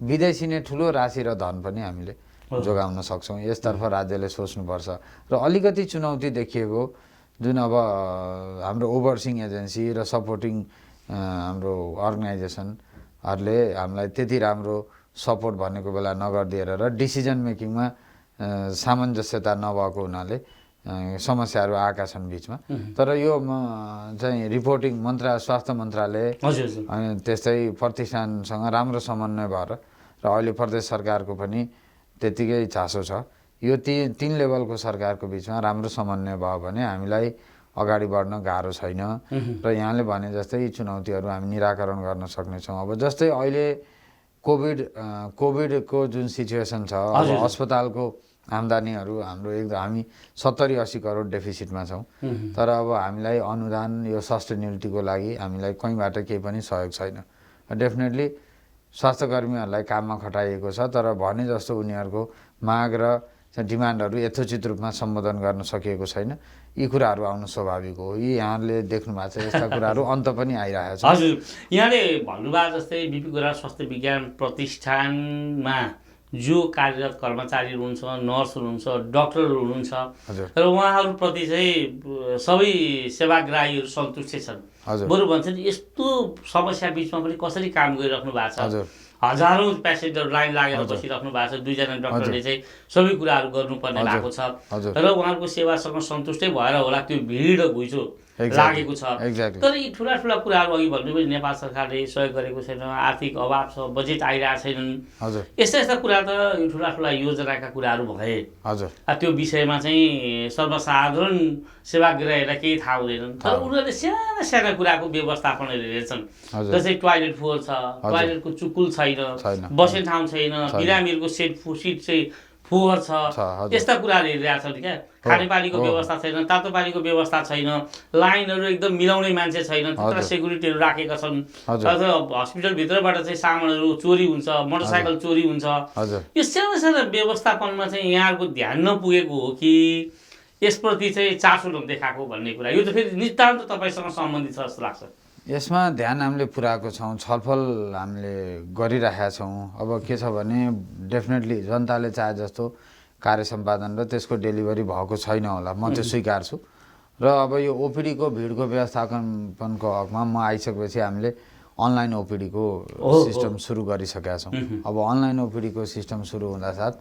विदेशी नै ठुलो राशि र धन पनि हामीले जोगाउन सक्छौँ। यसतर्फ राज्यले सोच्नुपर्छ। र अलिकति चुनौती देखिएको जुन अब हाम्रो ओभरसिङ एजेन्सी र सपोर्टिङ हाम्रो अर्गनाइजेसनहरूले हामीलाई त्यति राम्रो सपोर्ट भनेको बेला नगरिदिएर र डिसिजन मेकिङमा सामञ्जस्यता नभएको हुनाले समस्याहरू आएका छन् बिचमा। तर यो चाहिँ रिपोर्टिङ स्वास्थ्य मन्त्रालय अनि त्यस्तै प्रतिष्ठानसँग राम्रो समन्वय भएर र अहिले प्रदेश सरकारको पनि त्यतिकै चासो छ। यो 3 लेभलको सरकारको बिचमा राम्रो समन्वय भयो भने हामीलाई अगाडि बढ्न गाह्रो छैन र यहाँले भने जस्तै चुनौतीहरू हामी निराकरण गर्न सक्नेछौँ। अब जस्तै अहिले कोभिडको जुन सिचुएसन छ, अब अस्पतालको आम्दानीहरू हाम्रो हामी 70-80 करोड डेफिसिटमा छौँ। तर अब हामीलाई अनुदान यो सस्टेनेबिलिटीको लागि हामीलाई कहीँबाट केही पनि सहयोग छैन। डेफिनेटली स्वास्थ्यकर्मीहरूलाई काममा खटाइएको छ, तर भने जस्तो उनीहरूको माग र डिमान्डहरू यथोचित रूपमा सम्बोधन गर्न सकिएको छैन। यी कुराहरू आउनु स्वाभाविक हो। यी यहाँले देख्नु भएको छ यस्ता कुराहरू अन्त पनि आइरहेको छ। हजुर, यहाँले भन्नुभयो जस्तै बिपी कोइराला स्वास्थ्य विज्ञान प्रतिष्ठानमा जो कार्यरत कर्मचारी हुनुहुन्छ, नर्स हुनुहुन्छ, डक्टरहरू हुनुहुन्छ र उहाँहरूप्रति चाहिँ सबै सेवाग्राहीहरू सन्तुष्ट छन्। बरु भन्छन् यस्तो समस्या बिचमा पनि कसरी काम गरिराख्नु भएको छ। हजारौँ पेसेन्जर लाइन लागेर बसिराख्नु भएको छ। 2 जना डक्टरले चाहिँ सबै कुराहरू गर्नुपर्ने भएको छ र उहाँहरूको सेवासँग सन्तुष्टै भएर होला त्यो भिड घुइँचो लागेको छ। तर यी ठुला ठुला कुराहरू अघि भन्नुभयो नेपाल सरकारले सहयोग गरेको छैन, आर्थिक अभाव छ, बजेट आइरहेको छैनन्, यस्ता यस्ता कुरा त यो ठुला ठुला योजनाका कुराहरू भए त्यो विषयमा चाहिँ सर्वसाधारण सेवाग्राहीहरूलाई केही थाहा हुँदैनन्। तर उनीहरूले साना साना कुराको व्यवस्थापनहरू हेर्छन्। जस्तै टोयलेट फोहोर छ, टोयलेटको चुकुल छैन, बस्ने ठाउँ छैन, बिरामीहरूको सिट चाहिँ फोहोर छ, यस्ता कुराहरू हेरिरहेको छन् क्या। खानेपानीको व्यवस्था छैन, तातो पानीको व्यवस्था छैन, लाइनहरू एकदम मिलाउने मान्छे छैन, त्यत्र सेक्युरिटीहरू राखेका छन्। हस्पिटलभित्रबाट चाहिँ सामानहरू चोरी हुन्छ, मोटरसाइकल चोरी हुन्छ। यो सानो सानो व्यवस्थापनमा चाहिँ यहाँहरूको ध्यान नपुगेको हो कि यसप्रति चाहिँ चासो नदेखाएको भन्ने कुरा, यो त फेरि नितान्त तपाईँसँग सम्बन्धित छ जस्तो लाग्छ। यसमा ध्यान हामीले पुऱ्याएको छौँ, छलफल हामीले गरिरहेका छौँ। अब के छ भने डेफिनेटली जनताले चाहे जस्तो कार्य सम्पादन र त्यसको डेलिभरी भएको छैन होला, म त्यो स्वीकार्छु। र अब यो ओपिडीको भिडको व्यवस्थापनको हकमा म आइसकेपछि हामीले अनलाइन ओपिडीको सिस्टम सुरु गरिसकेका छौँ। अब अनलाइन ओपिडीको सिस्टम सुरु हुँदा साथ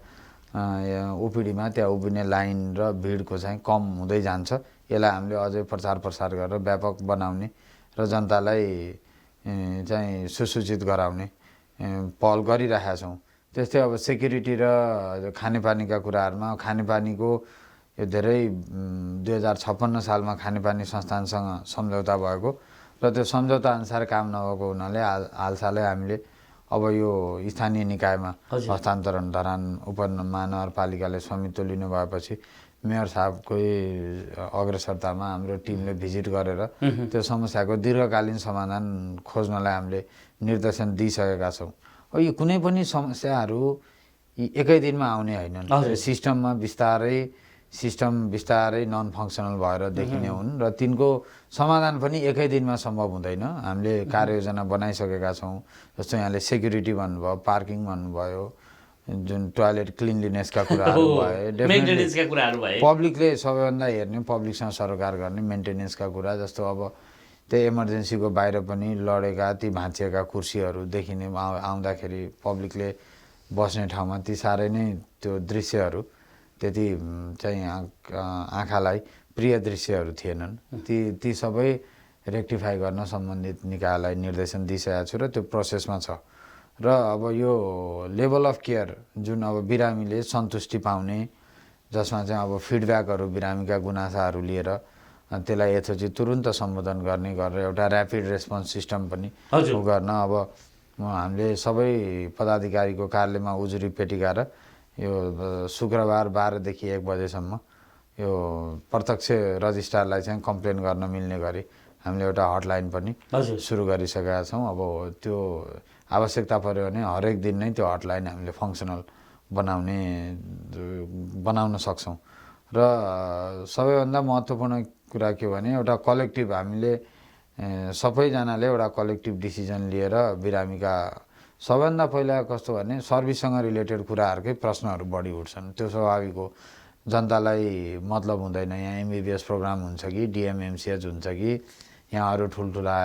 ओपिडीमा त्यहाँ उभिने लाइन र भिडको चाहिँ कम हुँदै जान्छ। यसलाई हामीले अझै प्रचार प्रसार गरेर व्यापक बनाउने र जनतालाई चाहिँ सुसूचित गराउने पहल गरिरहेका छौँ। त्यस्तै अब सेक्युरिटी र खानेपानीका कुराहरूमा खानेपानीको यो धेरै 2056 सालमा खानेपानी संस्थानसँग सम्झौता भएको र त्यो सम्झौता अनुसार काम नभएको हुनाले हालसालै हामीले अब यो स्थानीय निकायमा हस्तान्तरण धरान उपमहानगरपालिकाले स्वामित्व लिनु भएपछि मेयर साहबकै अग्रसरतामा हाम्रो टिमले भिजिट गरेर त्यो समस्याको दीर्घकालीन समाधान खोज्नलाई हामीले निर्देशन दिइसकेका छौँ। अब यो कुनै पनि समस्याहरू एकै दिनमा आउने होइनन्। सिस्टम बिस्तारै नन फङ्सनल भएर देखिने हुन् र तिनको समाधान पनि एकै दिनमा सम्भव हुँदैन। हामीले कार्ययोजना बनाइसकेका छौँ। जस्तो यहाँले सेक्युरिटी भन्नुभयो, पार्किङ भन्नुभयो, जुन टोयलेट क्लिनलिनेसका कुराहरू भए, पब्लिकले सबैभन्दा हेर्ने, पब्लिकसँग सरोकार गर्ने मेन्टेनेन्सका कुरा। जस्तो अब त्यही इमर्जेन्सीको बाहिर पनि लडेका ती भाँचिएका कुर्सीहरू देखिने, आउँदाखेरि पब्लिकले बस्ने ठाउँमा ती साह्रै नै त्यो दृश्यहरू त्यति चाहिँ आँखालाई प्रिय दृश्यहरू थिएनन्। ती सबै रेक्टिफाई गर्न सम्बन्धित निकायलाई निर्देशन दिइसकेको छु र त्यो प्रोसेसमा छ। र अब यो लेभल अफ केयर जुन अब बिरामीले सन्तुष्टि पाउने, जसमा चाहिँ अब फिडब्याकहरू बिरामीका गुनासाहरू लिएर त्यसलाई यथोचित तुरुन्त सम्बोधन गर्ने गरेर एउटा ऱ्यापिड रेस्पोन्स सिस्टम पनि गर्न अब हामीले सबै पदाधिकारीको कार्यालयमा उजुरी पेटिका र यो शुक्रबार 12 देखि 1 बजेसम्म यो प्रत्यक्ष रजिस्ट्रारलाई चाहिँ कम्प्लेन गर्न मिल्ने गरी हामीले एउटा हटलाइन पनि सुरु गरिसकेका छौँ। अब त्यो आवश्यकता पऱ्यो भने हरेक दिन नै त्यो हटलाइन हामीले फङ्सनल बनाउन सक्छौँ। र सबैभन्दा महत्त्वपूर्ण कुरा के भने एउटा कलेक्टिभ हामीले सबैजनाले एउटा कलेक्टिभ डिसिजन लिएर बिरामीका सबभन्दा पहिला कस्तो भने सर्भिससँग रिलेटेड कुराहरूकै प्रश्नहरू बढी उठ्छन्। त्यो स्वाभाविक हो। जनतालाई मतलब हुँदैन यहाँ एमबिबिएस प्रोग्राम हुन्छ कि डिएमएमसिएच हुन्छ कि यहाँ अरू ठुल्ठुला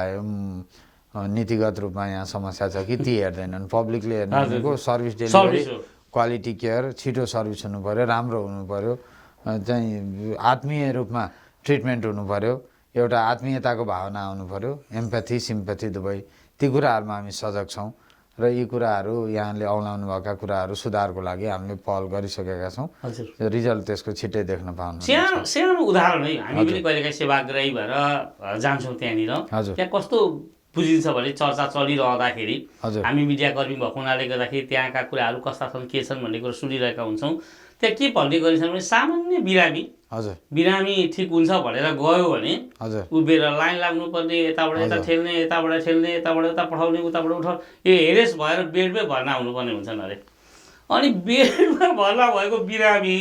नीतिगत रूपमा यहाँ समस्या छ कि ती हेर्दैनन्। पब्लिकले हेर्ने भनेको सर्भिस डेलिभरी, क्वालिटी केयर, छिटो सर्भिस हुनु पऱ्यो, राम्रो हुनु पऱ्यो, चाहिँ आत्मीय रूपमा ट्रिटमेन्ट हुनु पऱ्यो, एउटा आत्मीयताको भावना आउनु पऱ्यो, एम्प्याथी सिम्प्याथी दुवै। ती कुराहरूमा हामी सजग छौँ र यी कुराहरू यहाँले औलाउनु भएका कुराहरू सुधारको लागि हामीले पहल गरिसकेका छौँ। रिजल्ट त्यसको छिट्टै देख्न पाउनु। सानो उदाहरण है, हामी पनि कहिलेकाहीँ सेवाग्राही भएर जान्छौँ त्यहाँनिर, त्यहाँ कस्तो बुझिन्छ भने चर्चा चलिरहँदाखेरि हामी मिडियाकर्मी भएको हुनाले गर्दाखेरि त्यहाँका कुराहरू कस्ता छन् के छन् भन्ने कुरा सुनिरहेका हुन्छौँ। त्यहाँ के भन्ने गरिन्छ भने सामान्य बिरामी ठिक हुन्छ भनेर गयो भने उभिएर लाइन लाग्नुपर्ने, यताबाट यता ठेल्ने, यताबाट ठेल्ने, यताबाट उता पठाउने, उताबाट उठाउने, यो हेरेस भएर बेडमै भर्ना हुनुपर्ने हुन्छन् अरे। अनि बेडमा भर्ना भएको बिरामी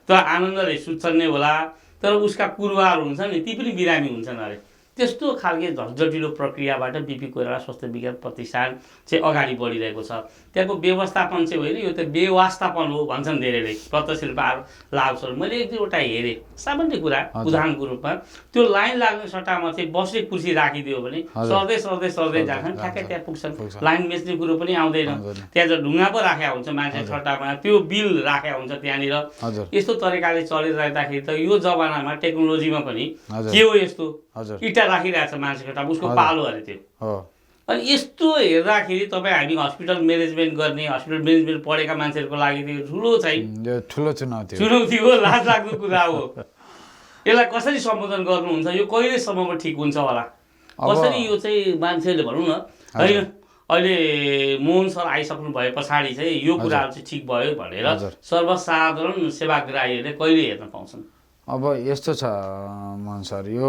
त आनन्दले सुत्छन् नै होला, तर उसका कुरुवाहरू हुन्छ नि ती पनि बिरामी हुन्छन् अरे। त्यस्तो खालके झन्झटिलो प्रक्रियाबाट बिपी कोइराला स्वास्थ्य विज्ञान प्रतिष्ठान चाहिँ अगाडि बढिरहेको छ। त्यहाँको व्यवस्थापन चाहिँ होइन, यो त बेवास्तापन हो भन्छन् धेरैले प्रत्यक्ष रूपमा लाभस्वरूप। मैले एक दुईवटा हेरेँ, सामान्य कुरा उदाहरणको रूपमा, त्यो लाइन लाग्ने सट्टामा चाहिँ बस्ने कुर्सी राखिदियो भने सर्दै सर्दै सर्दै जान्छन्, ठ्याक्कै त्यहाँ पुग्छन्। लाइन बेच्ने कुरो पनि आउँदैन। त्यहाँ चाहिँ ढुङ्गा पो राखेको हुन्छ मान्छे सट्टामा, त्यो बिल राखेको हुन्छ त्यहाँनिर। यस्तो तरिकाले चलिरहेदाखेरि त यो जमानामा टेक्नोलोजीमा पनि के हो यस्तो इँटा राखिरहेछ मान्छेको ठाउँमा, उसको पालो अरे त्यो। अनि यस्तो हेर्दाखेरि तपाईँ हामी हस्पिटल म्यानेजमेन्ट गर्ने, हस्पिटल म्यानेजमेन्ट पढेका मान्छेहरूको लागि त्यो ठुलो चाहिँ ठुलो चुनौती हो, लाजलाग्दो कुरा हो। यसलाई कसरी सम्बोधन गर्नुहुन्छ? यो कहिलेसम्ममा ठिक हुन्छ होला? कसरी यो चाहिँ मान्छेले भनौँ न, होइन अहिले मोहन सर आइसक्नु भए पछाडि चाहिँ यो कुराहरू चाहिँ ठिक भयो भनेर सर्वसाधारण सेवाग्राहीहरूले कहिले हेर्न पाउँछन्? अब यस्तो छ मोहन सर, यो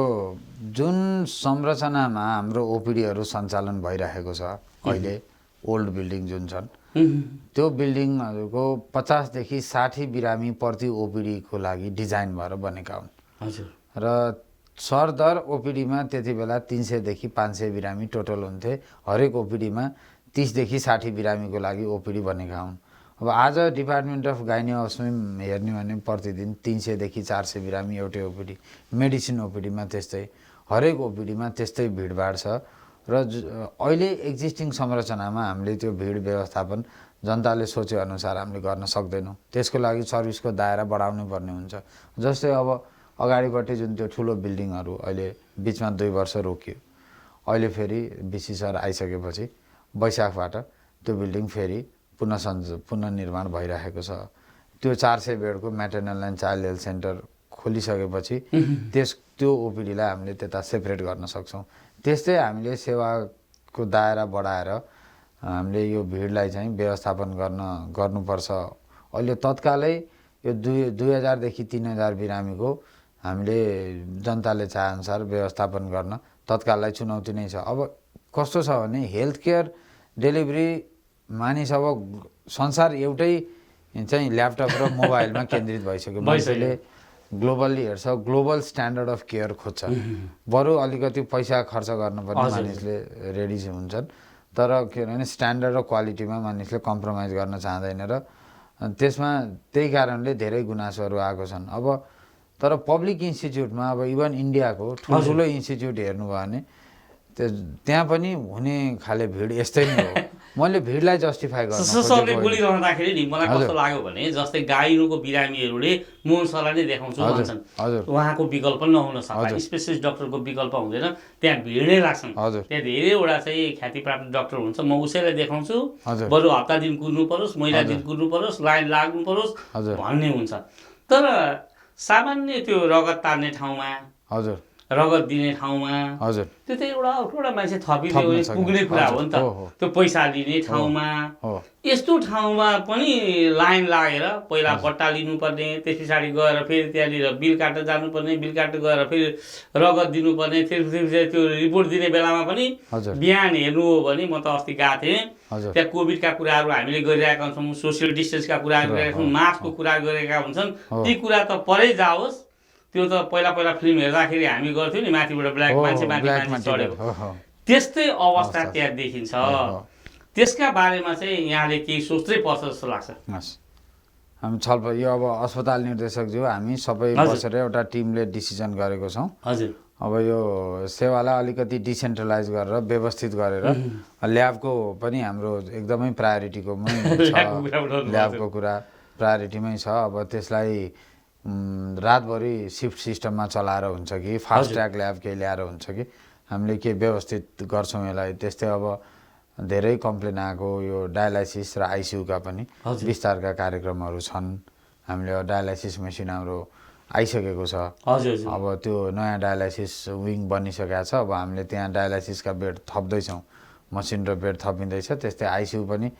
जुन संरचनामा हाम्रो ओपिडीहरू सञ्चालन भइरहेको छ अहिले, ओल्ड बिल्डिङ जुन छन्, त्यो बिल्डिङहरूको 50 देखि 60 बिरामी प्रति ओपिडीको लागि डिजाइन भएर बनेका हुन्। र सरदर ओपिडीमा त्यति बेला 300 देखि 500 बिरामी टोटल हुन्थे। हरेक ओपिडीमा 30 देखि 60 बिरामीको लागि ओपिडी बनेका हुन्। अब आज डिपार्टमेन्ट अफ गाइनी हाउसमा हेर्ने भने प्रतिदिन 300 देखि 400 बिरामी एउटै ओपिडी, मेडिसिन ओपिडीमा त्यस्तै, हरेक ओपिडीमा त्यस्तै भिडभाड छ। र अहिले एक्जिस्टिङ संरचनामा हामीले त्यो भिड व्यवस्थापन जनताले सोचेअनुसार हामीले गर्न सक्दैनौँ। त्यसको लागि सर्भिसको दायरा बढाउनु पर्ने हुन्छ। जस्तै अब अगाडिपट्टि जुन त्यो ठुलो बिल्डिङहरू अहिले बिचमा 2 वर्ष रोकियो, अहिले फेरि बिसी सर आइसकेपछि वैशाखबाट त्यो बिल्डिङ फेरि पुनर्निर्माण भइरहेको छ। त्यो 400 बेडको maternal and child health centre खोलिसकेपछि त्यो ओपिडीलाई हामीले त्यता सेपरेट गर्न सक्छौँ। त्यस्तै हामीले सेवाको दायरा बढाएर हामीले यो भिडलाई चाहिँ व्यवस्थापन गर्नुपर्छ। अहिले तत्कालै यो 2000 देखि 3000 बिरामीको हामीले जनताले चाहेअनुसार व्यवस्थापन गर्न तत्काललाई चुनौती नै छ। अब कस्तो छ भने हेल्थ केयर डेलिभरी मानिस अब संसार एउटै चाहिँ ल्यापटप र मोबाइलमा केन्द्रित भइसक्यो। मान्छेले ग्लोबल्ली हेर्छ, ग्लोबल स्ट्यान्डर्ड अफ केयर खोज्छ। बरु अलिकति पैसा खर्च गर्न पनि मानिसले रेडी हुन्छन्, तर के भने स्ट्यान्डर्ड र क्वालिटीमा मानिसले कम्प्रोमाइज गर्न चाहँदैन। र त्यसमा त्यही कारणले धेरै गुनासोहरू आएको छन्। अब तर पब्लिक इन्स्टिच्युटमा अब इभन इन्डियाको ठुल्ठुलो इन्स्टिच्युट हेर्नुभयो भने त्यहाँ पनि हुने खाले भिड यस्तै नै हो। मैले भिडलाई जस्टिफाई गर्न सरले बोलिरहँदाखेरि नि मलाई कस्तो लाग्यो भने जस्तै गाइनुको बिरामीहरूले मोहन सरलाई नै देखाउँछु भन्छन्। उहाँको विकल्प नहुन सक्छ, स्पेसिस्ट डक्टरको विकल्प हुँदैन, त्यहाँ भिड नै लाग्छन्। त्यहाँ धेरैवटा चाहिँ ख्यातिप्राप्त डक्टर हुन्छ, म उसैलाई देखाउँछु, बरु हप्ता दिन कुर्नु परोस्, महिना दिन कुर्नु परोस्, लाइन लाग्नु परोस् भन्ने हुन्छ। तर सामान्य त्यो रगत तान्ने ठाउँमा, रगत दिने ठाउँमा त्यो त एउटा मान्छे थपिदियो पुग्ने कुरा हो नि त। त्यो पैसा लिने ठाउँमा, यस्तो ठाउँमा पनि लाइन लागेर पहिला बट्टा लिनुपर्ने, त्यस पछाडि गएर फेरि त्यहाँनिर बिल काट्न जानुपर्ने, बिल काट्न गएर फेरि रगत दिनुपर्ने, फेरि त्यो रिपोर्ट दिने बेलामा पनि बिहान हेर्नु हो भने म त अस्ति गएको थिएँ, त्यहाँ कोभिडका कुराहरू हामीले गरिरहेका छौँ, सोसियल डिस्टेन्सका कुराहरू गरिरहेका छौँ, मास्कको कुरा गरिरहेका हुन्छन्। ती कुरा त परै जाओस्, त्यो त पहिला फिल्म हेर्दाखेरि हामी गर्थ्यौँ नि, माथिबाट ब्ल्याक मान्छे माथि चढेको, त्यस्तै अवस्था त्यहाँ देखिन्छ। त्यसका बारेमा चाहिँ यहाँले केही सोच्नै पर्छ जस्तो लाग्छ। हामी छलफल यो अब अस्पताल निर्देशकज्यू हामी सबै बसेर एउटा टिमले डिसिजन गरेको छौँ। अब यो सेवालाई अलिकति डिसेन्ट्रलाइज गरेर व्यवस्थित गरेर ल्याबको पनि हाम्रो एकदमै प्रायोरिटीकोमै छ, ल्याबको कुरा प्रायोरिटीमै छ। अब त्यसलाई रातभरि सिफ्ट सिस्टममा चलाएर हुन्छ कि फास्ट ट्र्याक ल्याब केही ल्याएर हुन्छ कि हामीले के व्यवस्थित गर्छौँ यसलाई। त्यस्तै अब धेरै कम्प्लेन आएको यो डायलाइसिस र आइसियुका पनि विस्तारका कार्यक्रमहरू छन्। हामीले डायलाइसिस मेसिन हाम्रो आइसकेको छ। अब त्यो नयाँ डायलाइसिस विङ बनिसकेको छ। अब हामीले त्यहाँ डायलाइसिसका बेड थप्दैछौँ, मसिन र बेड थपिँदैछ। त्यस्तै आइसियु पनि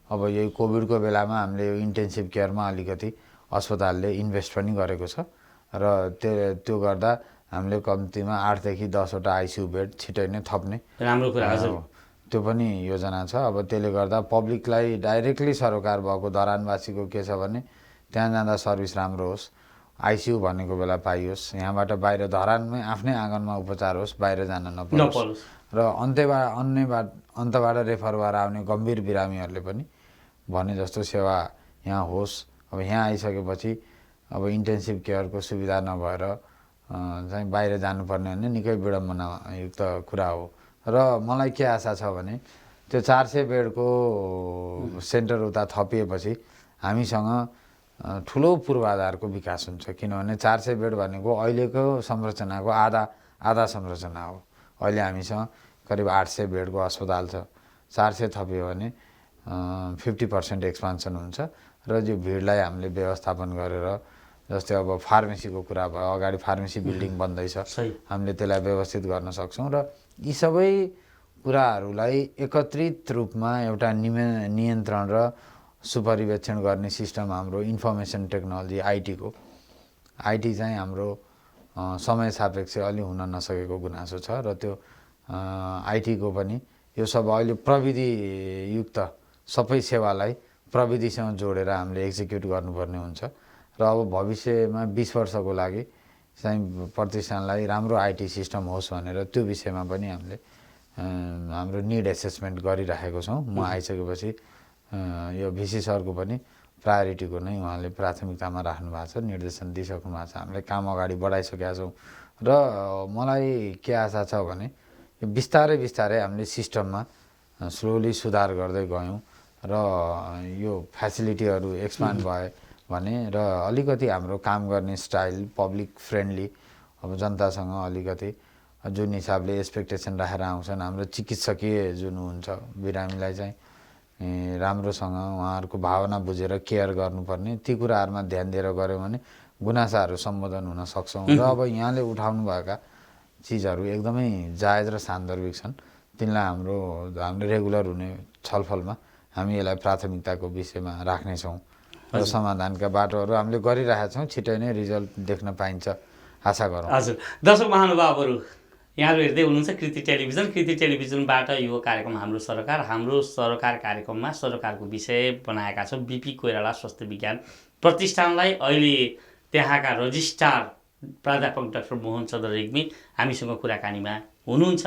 अब यही कोभिडको बेलामा हामीले यो इन्टेन्सिभ केयरमा अलिकति अस्पतालले इन्भेस्ट पनि गरेको छ र त्यो गर्दा हामीले कम्तीमा 8 देखि 10 वटा आइसियु बेड छिटै नै थप्ने राम्रो कुरा त्यो पनि योजना छ। अब त्यसले गर्दा पब्लिकलाई डाइरेक्टली सरोकार भएको धरानवासीको के छ भने त्यहाँ जाँदा सर्भिस राम्रो होस्, आइसियु भनेको बेला पाइयोस्, यहाँबाट बाहिर धरानमै आफ्नै आँगनमा उपचार होस्, बाहिर जान नपरोस्, र अन्तबाट रेफर भएर आउने गम्भीर बिरामीहरूले पनि भने जस्तो सेवा यहाँ होस्। अब यहाँ आइसकेपछि अब इन्टेन्सिभ केयरको सुविधा नभएर चाहिँ बाहिर जानुपर्ने भने निकै विडम्बनायुक्त कुरा हो। र मलाई के आशा छ भने त्यो 400 बेडको सेन्टर उता थपिएपछि हामीसँग ठुलो पूर्वाधारको विकास हुन्छ, किनभने 400 बेड भनेको अहिलेको संरचनाको आधा संरचना हो। अहिले हामीसँग करिब 800 बेडको अस्पताल छ, 400 थपियो भने 50% एक्सपान्सन हुन्छ र यो भिडलाई हामीले व्यवस्थापन गरेर, जस्तै अब फार्मेसीको कुरा भयो, अगाडि फार्मेसी बिल्डिङ बन्दैछ, हामीले त्यसलाई व्यवस्थित गर्न सक्छौँ र यी सबै कुराहरूलाई एकत्रित रूपमा एउटा नियन्त्रण र सुपरिवेक्षण गर्ने सिस्टम हाम्रो इन्फर्मेसन टेक्नोलोजी आइटी चाहिँ हाम्रो समय सापेक्ष अलि हुन नसकेको गुनासो छ र त्यो आइटीको पनि यो सब अहिले प्रविधियुक्त सबै सेवालाई प्रविधिसँग जोडेर हामीले एक्जिक्युट गर्नुपर्ने हुन्छ र अब भविष्यमा 20 वर्षको लागि चाहिँ प्रतिष्ठानलाई राम्रो आइटी सिस्टम होस् भनेर त्यो विषयमा पनि हामीले हाम्रो निड एसेसमेन्ट गरिराखेको छौँ। म आइसकेपछि यो भिसी सरको पनि प्रायोरिटीको नै उहाँले प्राथमिकतामा राख्नु भएको छ, निर्देशन दिइसक्नु भएको छ, हामीले काम अगाडि बढाइसकेका छौँ र मलाई के आशा छ भने यो बिस्तारै हामीले सिस्टममा स्लोली सुधार गर्दै गयौँ र यो फेसिलिटीहरू एक्सपान्ड भए भने र अलिकति हाम्रो काम गर्ने स्टाइल पब्लिक फ्रेन्डली, अब जनतासँग अलिकति जुन हिसाबले एक्सपेक्टेसन राखेर आउँछन्, हाम्रो चिकित्सकीय जुन हुन्छ बिरामीलाई चाहिँ राम्रोसँग उहाँहरूको भावना बुझेर केयर गर्नुपर्ने, ती कुराहरूमा ध्यान दिएर गऱ्यौँ भने गुनासाहरू सम्बोधन हुन सक्छौँ र अब यहाँले उठाउनु भएका चिजहरू एकदमै जायज र सान्दर्भिक छन्। तिनलाई हाम्रो रेगुलर हुने छलफलमा हामी यसलाई प्राथमिकताको विषयमा राख्नेछौँ र समाधानका बाटोहरू हामीले गरिरहेका छौँ। छिटै नै रिजल्ट देख्न पाइन्छ आशा गरौँ। हजुर, दर्शक महानुभावहरू, यहाँहरू हेर्दै हुनुहुन्छ कृति टेलिभिजनबाट यो कार्यक्रम हाम्रो सरकार कार्यक्रममा सरकारको विषय बनाएका छौँ। बिपी कोइराला स्वास्थ्य विज्ञान प्रतिष्ठानलाई अहिले त्यहाँका रजिस्ट्रार प्राध्यापक डाक्टर मोहन चन्द्र रेग्मी हामीसँग कुराकानीमा हुनुहुन्छ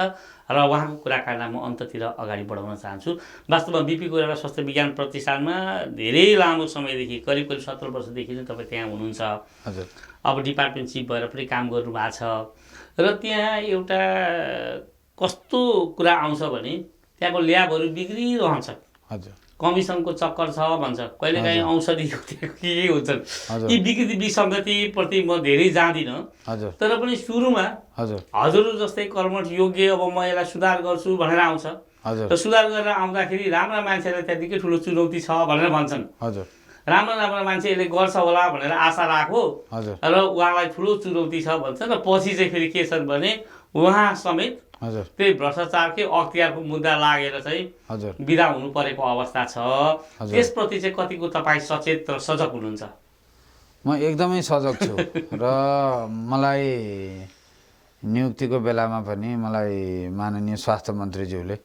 र उहाँको कुराकानीलाई म अन्ततिर अगाडि बढाउन चाहन्छु। वास्तवमा बिपी कोइराला स्वास्थ्य विज्ञान प्रतिष्ठानमा धेरै लामो समयदेखि करिब 17 वर्षदेखि नै तपाईँ त्यहाँ हुनुहुन्छ। हजुर, अब डिपार्टमेन्ट चिफ भएर पनि काम गर्नुभएको छ र त्यहाँ एउटा कस्तो कुरा आउँछ भने त्यहाँको ल्याबहरू बिग्रिरहन्छ। हजुर, कमिसनको चक्कर छ भन्छ, कहिलेकाहीँ औषधि के हुन्छन्। यी विकृति विसङ्गतिप्रति म धेरै जाँदिनँ, तर पनि सुरुमा हजुर जस्तै कर्मठ योग्य अब म यसलाई सुधार गर्छु भनेर आउँछ र सुधार गरेर आउँदाखेरि राम्रा मान्छेलाई त्यतिकै ठुलो चुनौती छ भनेर भन्छन्। राम्रो मान्छे यसले गर्छ होला भनेर आशा राखो र उहाँलाई ठुलो चुनौती छ भन्छन् र पछि चाहिँ फेरि के छन् भने उहाँ समेत त्यही भ्रष्टाचारकै अख्तियारको मुद्दा लागेर चाहिँ बिदा हुनु परेको अवस्था छ। त्यसप्रति चाहिँ कतिको तपाईँ सचेत र सजग हुनुहुन्छ? म एकदमै सजग छु र मलाई नियुक्तिको बेलामा पनि मलाई माननीय स्वास्थ्य मन्त्रीज्यूले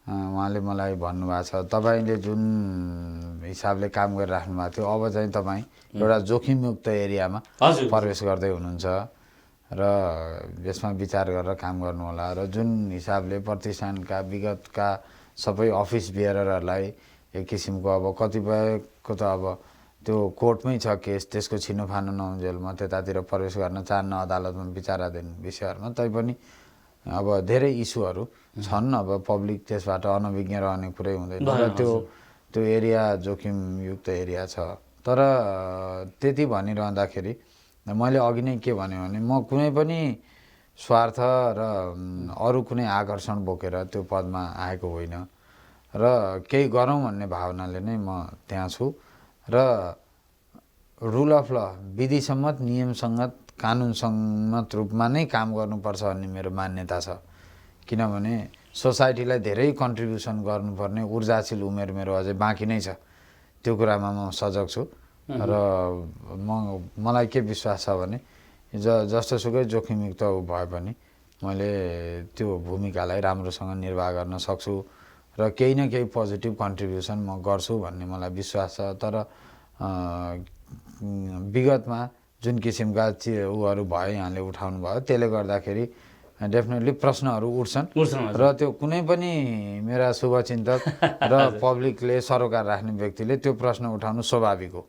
उहाँले मलाई भन्नुभएको छ, तपाईँले जुन हिसाबले काम गरिराख्नु भएको थियो अब चाहिँ तपाईँ एउटा जोखिमयुक्त एरियामा प्रवेश गर्दै हुनुहुन्छ र यसमा विचार गरेर काम गर्नु होला र जुन हिसाबले प्रतिष्ठानका विगतका सबै अफिस बियररहरूलाई एक किसिमको अब कतिपयको त अब त्यो कोर्टमै छ केस, त्यसको छिनोफानो नहुन्जेल म त्यतातिर प्रवेश गर्न चाहन्न अदालतमा विचाराधीन विषयहरूमा, तैपनि अब धेरै इस्युहरू छन्। अब पब्लिक त्यसबाट अनभिज्ञ रहने कुरै हुँदैन र त्यो एरिया जोखिमयुक्त एरिया छ। तर त्यति भनिरहँदाखेरि मैले अघि नै के भने म कुनै पनि स्वार्थ र अरू कुनै आकर्षण बोकेर त्यो पदमा आएको होइन र केही गरौँ भन्ने भावनाले नै म त्यहाँ छु र रुल अफ ल, विधिसम्मत नियमसङ्गत कानुनसम्मत रूपमा नै काम गर्नुपर्छ भन्ने मेरो मान्यता छ। किनभने सोसाइटीलाई धेरै कन्ट्रिब्युसन गर्नुपर्ने ऊर्जाशील उमेर मेरो अझै बाँकी नै छ, त्यो कुरामा म सजग छु र मलाई के विश्वास छ भने जस्तोसुकै जोखिमयुक्त भए पनि मैले त्यो भूमिकालाई राम्रोसँग निर्वाह गर्न सक्छु र केही न केही पोजिटिभ कन्ट्रिब्युसन म गर्छु भन्ने मलाई विश्वास छ। तर विगतमा जुन किसिमका उहरू भयो यहाँले उठाउनु भयो त्यसले गर्दाखेरि डेफिनेटली प्रश्नहरू उठ्छन् र त्यो कुनै पनि मेरा शुभचिन्तक र पब्लिकले सरोकार राख्ने व्यक्तिले त्यो प्रश्न उठाउनु स्वाभाविक हो।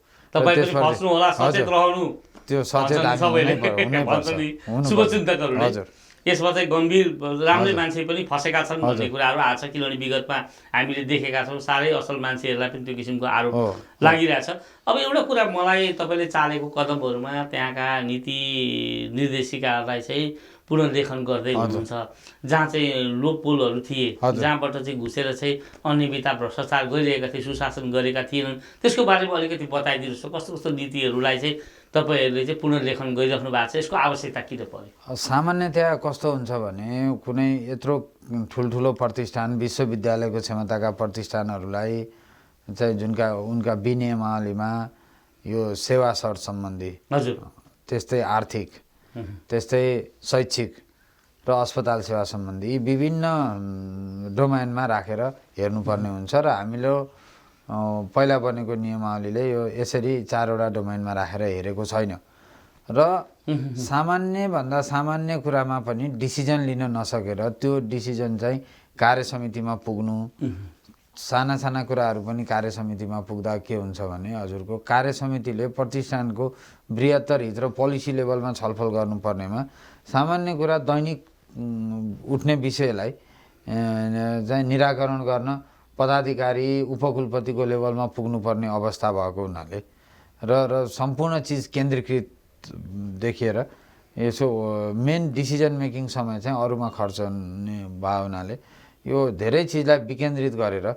त्यो सचेत हजुर यसमा चाहिँ गम्भीर राम्रै मान्छे पनि फसेका छन् भन्ने कुराहरू आएको छ। किनभने विगतमा हामीले देखेका छौँ साह्रै असल मान्छेहरूलाई पनि त्यो किसिमको आरोप लागिरहेछ। अब एउटा कुरा मलाई तपाईँले चालेको कदमहरूमा त्यहाँका नीति निर्देशिकाहरूलाई चाहिँ पुनर्लेखन गर्दै हुनुहुन्छ, जहाँ चाहिँ लोपपोलहरू थिए, जहाँबाट चाहिँ घुसेर चाहिँ अनियमितता भ्रष्टाचार गरिरहेका थिए, सुशासन गरेका थिएनन्, त्यसको बारेमा अलिकति बताइदिनुहोस्। कस्तो कस्तो नीतिहरूलाई चाहिँ तपाईँहरूले चाहिँ पुनर्लेखन गरिराख्नु भएको छ, यसको आवश्यकता किन पर्यो? सामान्यतया कस्तो हुन्छ भने कुनै यत्रो ठुल्ठुलो प्रतिष्ठान विश्वविद्यालयको क्षमताका प्रतिष्ठानहरूलाई चाहिँ उनका विनियमावलीमा यो सेवा शर्त सम्बन्धी, हजुर, त्यस्तै आर्थिक, त्यस्तै शैक्षिक र अस्पताल सेवा सम्बन्धी यी विभिन्न डोमाइनमा राखेर हेर्नुपर्ने हुन्छ र हामीले पहिला बनेको नियमावलीले यो यसरी 4वटा डोमाइनमा राखेर हेरेको छैन र सामान्यभन्दा सामान्य कुरामा पनि डिसिजन लिन नसकेर त्यो डिसिजन चाहिँ कार्य समितिमा पुग्नु, साना साना कुराहरू पनि कार्य समितिमा पुग्दा के हुन्छ भने हजुरको कार्य समितिले प्रतिष्ठानको बृहत्तर हित र पोलिसी लेभलमा छलफल गर्नुपर्नेमा सामान्य कुरा दैनिक उठ्ने विषयलाई चाहिँ निराकरण गर्न पदाधिकारी उपकुलपतिको लेभलमा पुग्नुपर्ने अवस्था भएको हुनाले र सम्पूर्ण चिज केन्द्रीकृत देखिएर यसो मेन डिसिजन मेकिङ समय चाहिँ अरूमा खर्च हुने भयो हुनाले यो धेरै चिजलाई विकेन्द्रित गरेर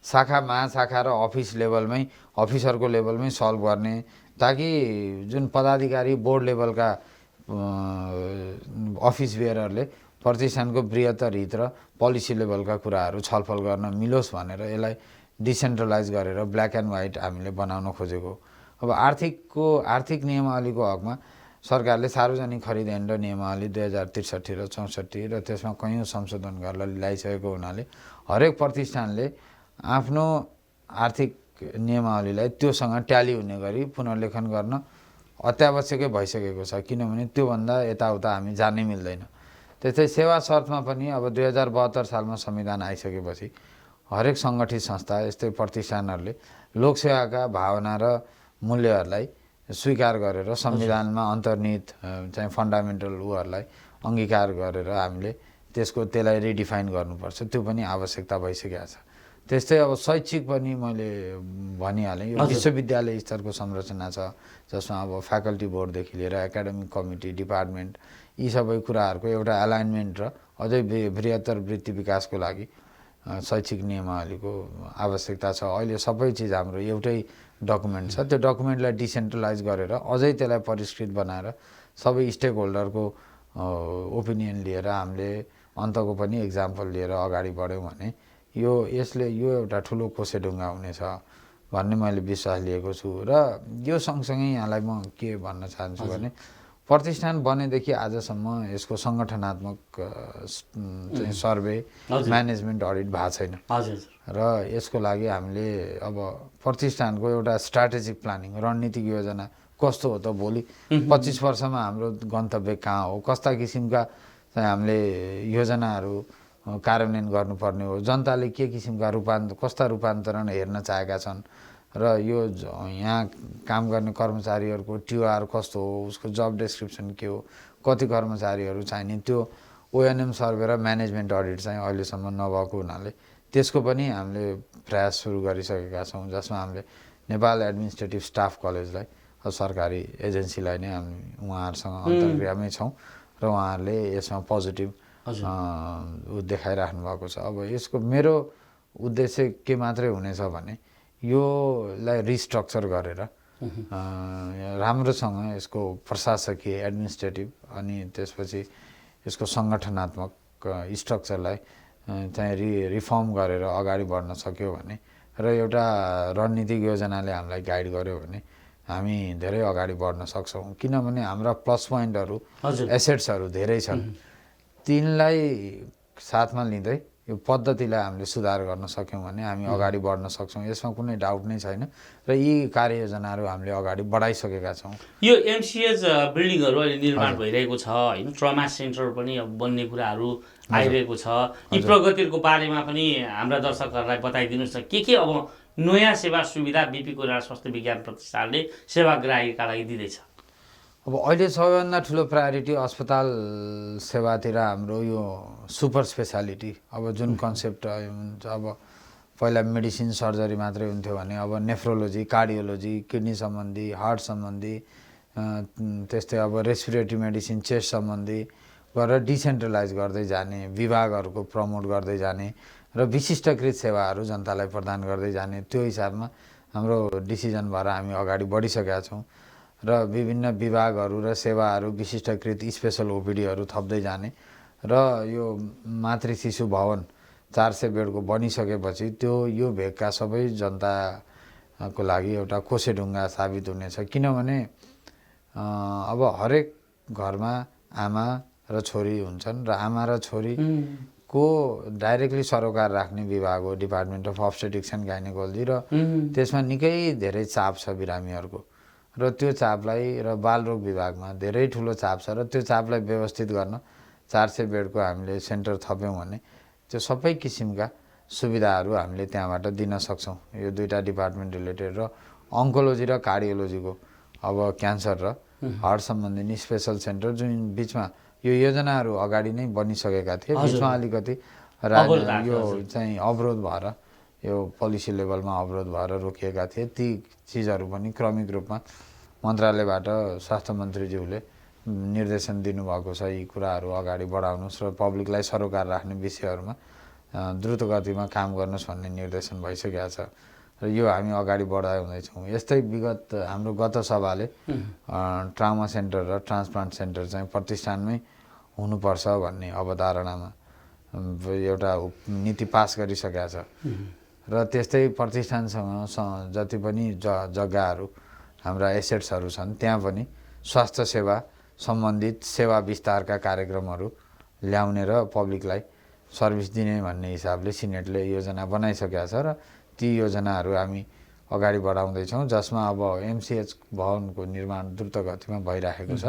शाखा महाशाखा र अफिस लेभलमै अफिसरको लेभलमै सल्भ गर्ने, ताकि जुन पदाधिकारी बोर्ड लेभलका अफिस बेयरहरूले प्रतिष्ठानको बृहत्तर हित र पोलिसी लेभलका कुराहरू छलफल गर्न मिलोस् भनेर यसलाई डिसेन्ट्रलाइज गरेर ब्ल्याक एन्ड व्हाइट हामीले बनाउन खोजेको। अब आर्थिक नियमावलीको हकमा सरकारले सार्वजनिक खरिद ऐन र नियमावली 2063 र 64 र त्यसमा कैयौँ संशोधन गरेर ल्याइसकेको हुनाले हरेक प्रतिष्ठानले आफ्नो आर्थिक नियमावलीलाई त्योसँग ट्याली हुने गरी पुनर्लेखन गर्न अत्यावश्यकै भइसकेको छ, किनभने त्योभन्दा यताउता हामी जानै मिल्दैन। त्यस्तै सेवा शर्तमा पनि अब 2072 सालमा संविधान आइसकेपछि हरेक सङ्गठित संस्था यस्तै प्रतिष्ठानहरूले लोकसेवाका भावना र मूल्यहरूलाई स्वीकार गरेर संविधानमा अन्तर्निहित चाहिँ फन्डामेन्टल उहरूलाई अङ्गीकार गरेर हामीले त्यसलाई रिडिफाइन गर्नुपर्छ। त्यो पनि आवश्यकता भइसकेको छ। त्यस्तै अब शैक्षिक पनि मैले भनिहालेँ, यो विश्वविद्यालय स्तरको संरचना छ जसमा अब फ्याकल्टी बोर्डदेखि लिएर एकाडेमिक कमिटी, डिपार्टमेन्ट, यी सबै कुराहरूको एउटा एलाइनमेन्ट र अझै बृहत्तर वृत्ति विकासको लागि शैक्षिक नियमावलीको आवश्यकता छ। अहिले सबै चिज हाम्रो एउटै डकुमेन्ट छ, त्यो डकुमेन्टलाई डिसेन्ट्रलाइज गरेर अझै त्यसलाई परिष्कृत बनाएर सबै स्टेक होल्डरको ओपिनियन लिएर हामीले अन्तको पनि इक्जाम्पल लिएर अगाडि बढ्यौँ भने यसले एउटा ठुलो कोसेढुङ्गा हुनेछ भन्ने मैले विश्वास लिएको छु। र यो सँगसँगै यहाँलाई म के भन्न चाहन्छु भने प्रतिष्ठान बनेदेखि आजसम्म यसको सङ्गठनात्मक सर्वे, म्यानेजमेन्ट अडिट भएको छैन र यसको लागि हामीले अब प्रतिष्ठानको एउटा स्ट्राटेजिक प्लानिङ, रणनीतिक योजना कस्तो हो त भोलि 25 वर्षमा हाम्रो गन्तव्य कहाँ हो, कस्ता किसिमका चाहिँ हामीले योजनाहरू कार्यान्वयन गर्नुपर्ने हो, जनताले के किसिमका कस्ता रूपान्तरण हेर्न चाहेका छन् र यो यहाँ काम गर्ने कर्मचारीहरूको TOR कस्तो हो, उसको जब डेस्क्रिप्सन के हो, कति कर्मचारीहरू चाहिने, त्यो ONM सर्वे र म्यानेजमेन्ट अडिट चाहिँ अहिलेसम्म नभएको हुनाले त्यसको पनि हामीले प्रयास सुरु गरिसकेका छौँ, जसमा हामीले नेपाल एडमिनिस्ट्रेटिभ स्टाफ कलेजलाई सरकारी एजेन्सीलाई नै हामी उहाँहरूसँग अन्तर्क्रियामै छौँ र उहाँहरूले यसमा पोजिटिभ देखाइराख्नु भएको छ। अब यसको मेरो उद्देश्य के मात्रै हुनेछ भने योलाई रिस्ट्रक्चर गरेर राम्रोसँग यसको प्रशासकीय एडमिनिस्ट्रेटिभ अनि त्यसपछि यसको सङ्गठनात्मक स्ट्रक्चरलाई चाहिँ रिफर्म गरेर अगाडि बढ्न सक्यो भने र एउटा रणनीतिक योजनाले हामीलाई गाइड गर्यो भने हामी धेरै अगाडि बढ्न सक्छौँ। किनभने हाम्रा प्लस पोइन्टहरू, एसेट्सहरू धेरै छन्, तिनलाई साथमा लिँदै यो पद्धतिलाई हामीले सुधार गर्न सक्यौँ भने हामी अगाडि बढ्न सक्छौँ, यसमा कुनै डाउट नै छैन। र यी कार्ययोजनाहरू हामीले अगाडि बढाइसकेका छौँ। यो एमसिएच बिल्डिङहरू अहिले निर्माण भइरहेको छ होइन, ट्रमा सेन्टर पनि अब बन्ने कुराहरू आइरहेको छ। यी प्रगतिको बारेमा पनि हाम्रा दर्शकहरूलाई बताइदिनुहोस् न, के अब नयाँ सेवा सुविधा बिपी कोइराला स्वास्थ्य विज्ञान प्रतिष्ठानले सेवाग्राहीका लागि दिँदैछ? अब अहिले सबैभन्दा ठुलो प्रायोरिटी अस्पताल सेवातिर हाम्रो यो सुपर स्पेसालिटी, अब जुन कन्सेप्ट हुन्छ, अब पहिला मेडिसिन सर्जरी मात्रै हुन्थ्यो भने अब नेफ्रोलोजी, कार्डियोलोजी, किडनी सम्बन्धी, हार्ट सम्बन्धी, त्यस्तै अब रेस्पिरेटरी मेडिसिन, चेस्ट सम्बन्धी गरेर डिसेन्ट्रलाइज गर्दै जाने, विभागहरूको प्रमोट गर्दै जाने र विशिष्टकृत सेवाहरू जनतालाई प्रदान गर्दै जाने, त्यो हिसाबमा हाम्रो डिसिजन भएर हामी अगाडि बढिसकेका छौँ। र विभिन्न विभागहरू र सेवाहरू विशिष्टकृत स्पेसल ओपिडीहरू थप्दै जाने र यो मातृ शिशु भवन 400 बेडको बनिसकेपछि त्यो यो भेगका सबै जनताको लागि एउटा कोसेढुङ्गा साबित हुनेछ। किनभने अब हरेक घरमा आमा र छोरी हुन्छन् र आमा र छोरीको डाइरेक्टली सरोकार राख्ने विभाग हो डिपार्टमेन्ट अफ अब्स्टेटिक्स एन्ड गाइनेकोलोजी, र त्यसमा निकै धेरै चाप छ बिरामीहरूको, र त्यो चापलाई र बालरोग विभागमा धेरै ठुलो चाप छ, र त्यो चापलाई व्यवस्थित गर्न 400 बेडको हामीले सेन्टर थप्यौँ भने त्यो सबै किसिमका सुविधाहरू हामीले त्यहाँबाट दिन सक्छौँ। यो दुईवटा डिपार्टमेन्ट रिलेटेड र अङ्कोलोजी र कार्डियोलोजीको अब क्यान्सर र हार्ट सम्बन्धी स्पेसल सेन्टर जुन बिचमा यो योजनाहरू अगाडि नै बनिसकेका थिए, बिचमा अलिकति यो चाहिँ अवरोध भएर यो पोलिसी लेभलमा अवरोध भएर रोकिएका थिए। ती चिजहरू पनि क्रमिक रूपमा मन्त्रालयबाट स्वास्थ्य मन्त्रीज्यूले निर्देशन दिनुभएको छ, यी कुराहरू अगाडि बढाउनुहोस् र पब्लिकलाई सरोकार राख्ने विषयहरूमा द्रुत गतिमा काम गर्नुहोस् भन्ने निर्देशन भइसकेको छ, र यो हामी अगाडि बढाउँदैछौँ। यस्तै विगत हाम्रो गत सभाले ट्रामा सेन्टर र ट्रान्सप्लान्ट सेन्टर चाहिँ प्रतिष्ठानमै हुनुपर्छ भन्ने अवधारणामा एउटा नीति पास गरिसकेको छ, र त्यस्तै प्रतिष्ठानसँग जति पनि जग्गाहरू हाम्रा एसेट्सहरू छन् त्यहाँ पनि स्वास्थ्य सेवा सम्बन्धित सेवा विस्तारका कार्यक्रमहरू ल्याउने र पब्लिकलाई सर्भिस दिने भन्ने हिसाबले सिनेटले योजना बनाइसकेको छ, र ती योजनाहरू हामी अगाडि बढाउँदैछौँ, जसमा अब एमसिएच भवनको निर्माण द्रुत गतिमा भइरहेको छ,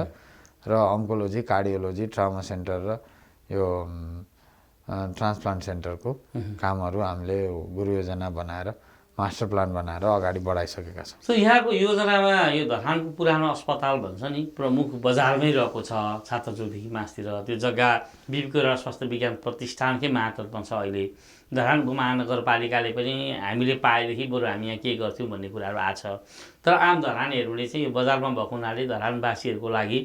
र अङ्कोलोजी, कार्डियोलोजी, ट्रामा सेन्टर र यो ट्रान्सप्लान्ट सेन्टरको कामहरू हामीले गुरु योजना बनाएर मास्टर प्लान बनाएर अगाडि बढाइसकेका छौँ। सो यहाँको योजनामा यो धरानको पुरानो अस्पताल भन्छ नि, प्रमुख बजारमै रहेको छ, छात्रचौकदेखि मासतिर, त्यो जग्गा बिपी कोइराला स्वास्थ्य विज्ञान प्रतिष्ठानकै मातहतमा छ। अहिले धरान उपमहानगरपालिकाले पनि हामीले पाएदेखि बरु हामी यहाँ के गर्थ्यौँ भन्ने कुराहरू आएको छ, तर आम धरानीहरूले चाहिँ यो बजारमा भएको हुनाले धरानवासीहरूको लागि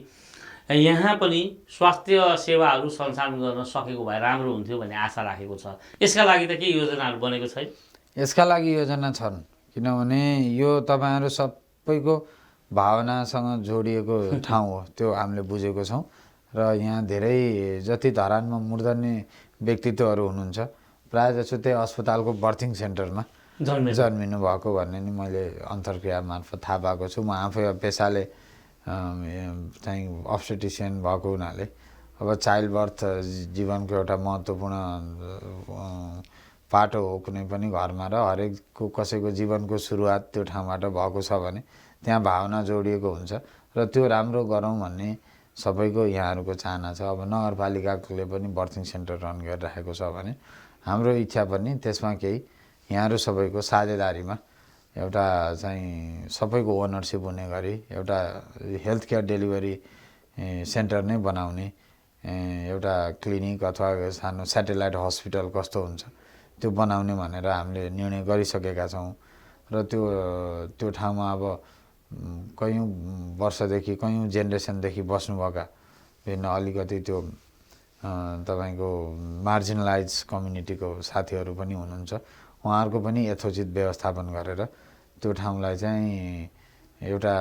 यहाँ पनि स्वास्थ्य सेवाहरू सञ्चालन गर्न सकेको भए राम्रो हुन्थ्यो भन्ने आशा राखेको छ। यसका लागि त के योजनाहरू बनेको छैन? यसका लागि योजना छन्, किनभने यो तपाईँहरू सबैको भावनासँग जोडिएको ठाउँ हो, त्यो हामीले बुझेको छौँ। र यहाँ धेरै जति धरानमा मूर्धन्य व्यक्तित्वहरू हुनुहुन्छ प्रायः जसो त्यही अस्पतालको बर्थिङ सेन्टरमा जन्मिनु भएको भन्ने नि मैले अन्तर्क्रिया मार्फत थाहा पाएको छु। म आफै पेसाले चाहिँ अब्स्टेटिसियन भएको हुनाले अब चाइल्ड बर्थ जीवनको एउटा महत्त्वपूर्ण पाटो हो कुनै पनि घरमा, र हरेकको कसैको जीवनको सुरुवात त्यो ठाउँबाट भएको छ भने त्यहाँ भावना जोडिएको हुन्छ, र त्यो राम्रो गरौँ भन्ने सबैको यहाँहरूको चाहना छ। अब नगरपालिकाले पनि बर्थिङ सेन्टर रन गरिरहेको छ भने हाम्रो इच्छा पनि त्यसमा केही यहाँहरू सबैको साझेदारीमा एउटा चाहिँ सबैको ओनरसिप हुने गरी एउटा हेल्थ केयर डेलिभरी सेन्टर नै बनाउने, एउटा क्लिनिक अथवा सानो स्याटेलाइट हस्पिटल कस्तो हुन्छ त्यो बनाउने भनेर हामीले निर्णय गरिसकेका छौँ। र त्यो ठाउँमा अब कयौँ वर्षदेखि कयौँ जेनेरेसनदेखि बस्नुभएका विभिन्न अलिकति त्यो तपाईँको मार्जिनलाइज कम्युनिटीको साथीहरू पनि हुनुहुन्छ, उहाँहरूको पनि यथोचित व्यवस्थापन गरेर त्यो ठाउँलाई चाहिँ एउटा